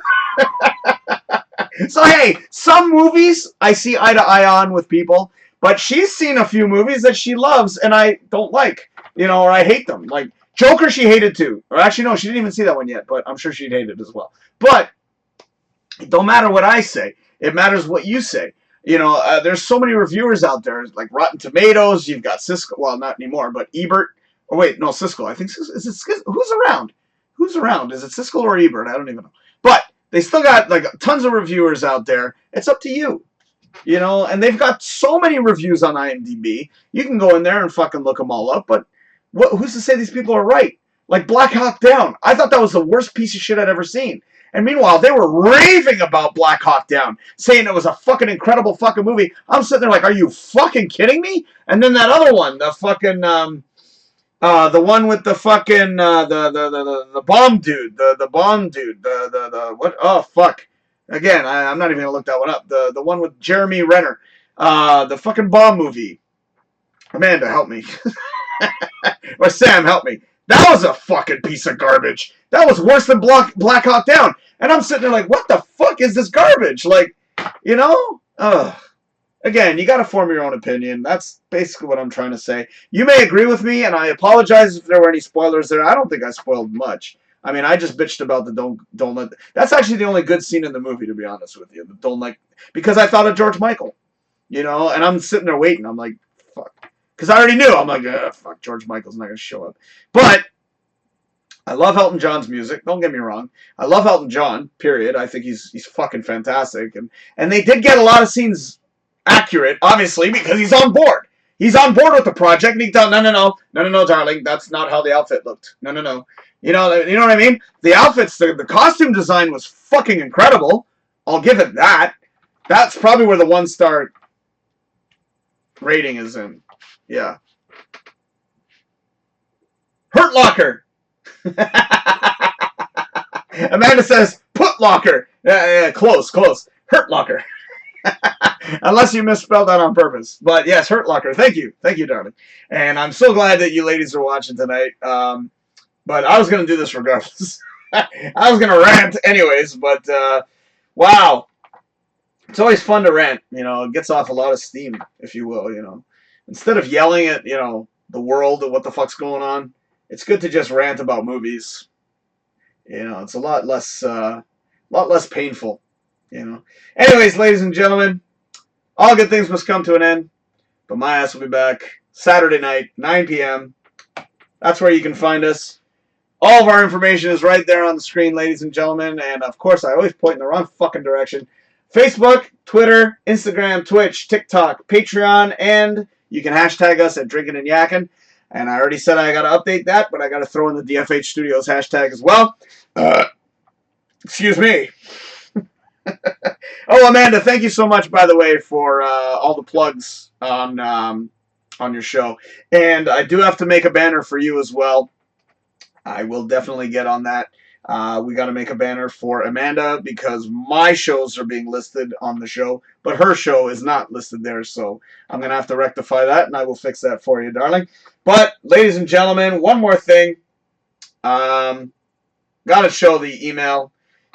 So, hey, some movies I see eye to eye on with people, but she's seen a few movies that she loves and I don't like. You know, or I hate them. Like, Joker she hated too. Or actually, no, she didn't even see that one yet, but I'm sure she'd hate it as well. But it don't matter what I say. It matters what you say. You know, there's so many reviewers out there, like Rotten Tomatoes. You've got Siskel. Well, not anymore, but Ebert. Oh, wait, no, Siskel. I think, is it who's around? Who's around? Is it Siskel or Ebert? I don't even know. But they still got, like, tons of reviewers out there. It's up to you. You know, and they've got so many reviews on IMDb. You can go in there and fucking look them all up, but who's to say these people are right? Like Black Hawk Down. I thought that was the worst piece of shit I'd ever seen. And meanwhile, they were raving about Black Hawk Down, saying it was a fucking incredible fucking movie. I'm sitting there like, are you fucking kidding me? And then that other one, the fucking the one with the fucking the bomb dude, the bomb dude, the what? Oh fuck! Again, I'm not even gonna look that one up. The one with Jeremy Renner, the fucking bomb movie. Amanda, help me. Or Sam, help me. That was a fucking piece of garbage. That was worse than Black Hawk Down. And I'm sitting there like, what the fuck is this garbage? Like, you know? Again, you got to form your own opinion. That's basically what I'm trying to say. You may agree with me, and I apologize if there were any spoilers there. I don't think I spoiled much. I mean, I just bitched about the don't let. That's actually the only good scene in the movie, to be honest with you. The don't like, because I thought of George Michael, you know, and I'm sitting there waiting. I'm like, fuck, because I already knew. I'm like, fuck, George Michael's not gonna show up. But I love Elton John's music. Don't get me wrong. I love Elton John. Period. I think he's fucking fantastic, and they did get a lot of scenes accurate, obviously, because he's on board. He's on board with the project, and he thought, no, darling, that's not how the outfit looked. No. You know what I mean? The outfits, the costume design was fucking incredible. I'll give it that. That's probably where the 1-star rating is in. Yeah. Hurt Locker. Amanda says, Put Locker. Close. Hurt Locker. Unless you misspelled that on purpose. But yes, Hurt Locker. Thank you, darling. And I'm so glad that you ladies are watching tonight. But I was going to do this regardless. I was going to rant anyways, but wow. It's always fun to rant. You know, it gets off a lot of steam, if you will, you know. Instead of yelling at, you know, the world and what the fuck's going on, it's good to just rant about movies. You know, it's a lot less painful. You know. Anyways, ladies and gentlemen, all good things must come to an end. But my ass will be back Saturday night, 9 p.m. That's where you can find us. All of our information is right there on the screen, ladies and gentlemen. And, of course, I always point in the wrong fucking direction. Facebook, Twitter, Instagram, Twitch, TikTok, Patreon, and you can hashtag us at DrinkinNYakkin. And I already said I got to update that, but I got to throw in the DFH Studios hashtag as well. Excuse me. Oh, Amanda, thank you so much, by the way, for all the plugs on your show. And I do have to make a banner for you as well. I will definitely get on that. We got to make a banner for Amanda because my shows are being listed on the show, but her show is not listed there. So I'm going to have to rectify that, and I will fix that for you, darling. But, ladies and gentlemen, one more thing. Got to show the email.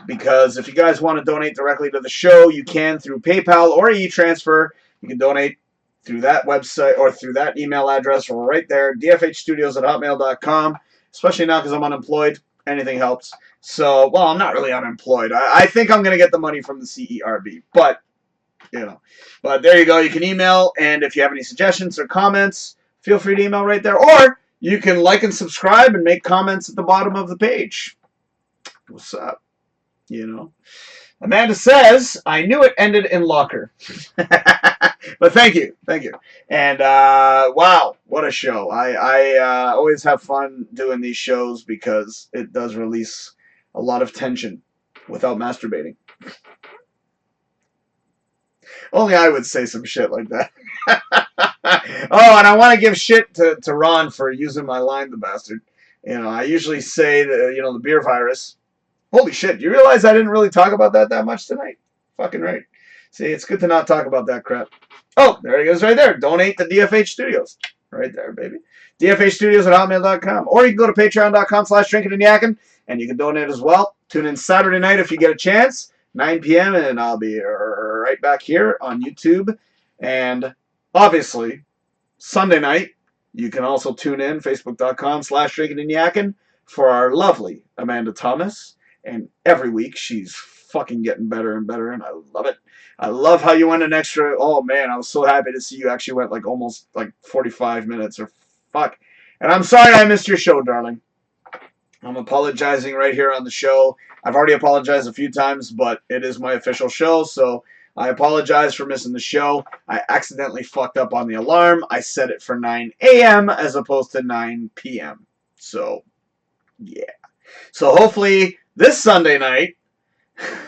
Because if you guys want to donate directly to the show, you can through PayPal or e-transfer. You can donate through that website or through that email address right there, dfhstudios@hotmail.com. Especially now because I'm unemployed. Anything helps. So, well, I'm not really unemployed. I think I'm going to get the money from the CERB. But, you know. But there you go. You can email. And if you have any suggestions or comments, feel free to email right there. Or you can like and subscribe and make comments at the bottom of the page. What's up? You know, Amanda says, I knew it ended in locker. But thank you. And wow, what a show. I always have fun doing these shows because it does release a lot of tension without masturbating. Only I would say some shit like that. Oh, and I want to give shit to Ron for using my line, the bastard. You know, I usually say, the beer virus. Holy shit, do you realize I didn't really talk about that much tonight? Fucking right. See, it's good to not talk about that crap. Oh, there it goes right there. Donate to DFH Studios. Right there, baby. DFHstudios@hotmail.com. Or you can go to patreon.com/DrinkinNYakkin, and you can donate as well. Tune in Saturday night if you get a chance, 9 p.m., and I'll be right back here on YouTube. And obviously, Sunday night, you can also tune in, facebook.com/DrinkinNYakkin, for our lovely Amanda Thomas. And every week, she's fucking getting better and better, and I love it. I love how you went an extra. Oh, man, I was so happy to see you actually went like almost like 45 minutes or fuck. And I'm sorry I missed your show, darling. I'm apologizing right here on the show. I've already apologized a few times, but it is my official show, so I apologize for missing the show. I accidentally fucked up on the alarm. I set it for 9 a.m. as opposed to 9 p.m. So, yeah. So hopefully this Sunday night,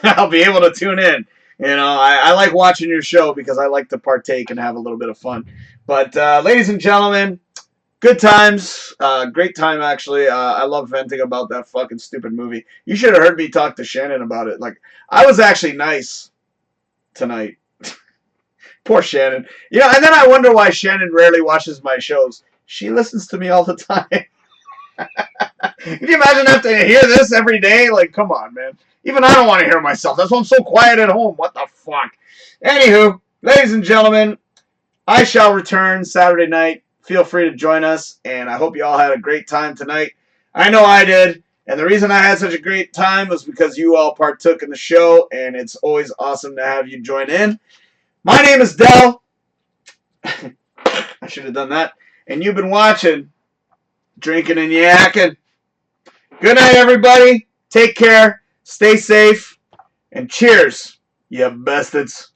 I'll be able to tune in. You know, I like watching your show because I like to partake and have a little bit of fun. But ladies and gentlemen, good times. Great time, actually. I love venting about that fucking stupid movie. You should have heard me talk to Shannon about it. Like, I was actually nice tonight. Poor Shannon. You know, and then I wonder why Shannon rarely watches my shows. She listens to me all the time. Can you imagine having to hear this every day? Like, come on, man. Even I don't want to hear myself. That's why I'm so quiet at home. What the fuck? Anywho, ladies and gentlemen, I shall return Saturday night. Feel free to join us, and I hope you all had a great time tonight. I know I did, and the reason I had such a great time was because you all partook in the show, and it's always awesome to have you join in. My name is Del. I should have done that. And you've been watching Drinkin and Yakkin. Good night, everybody. Take care. Stay safe. And cheers, you bastards.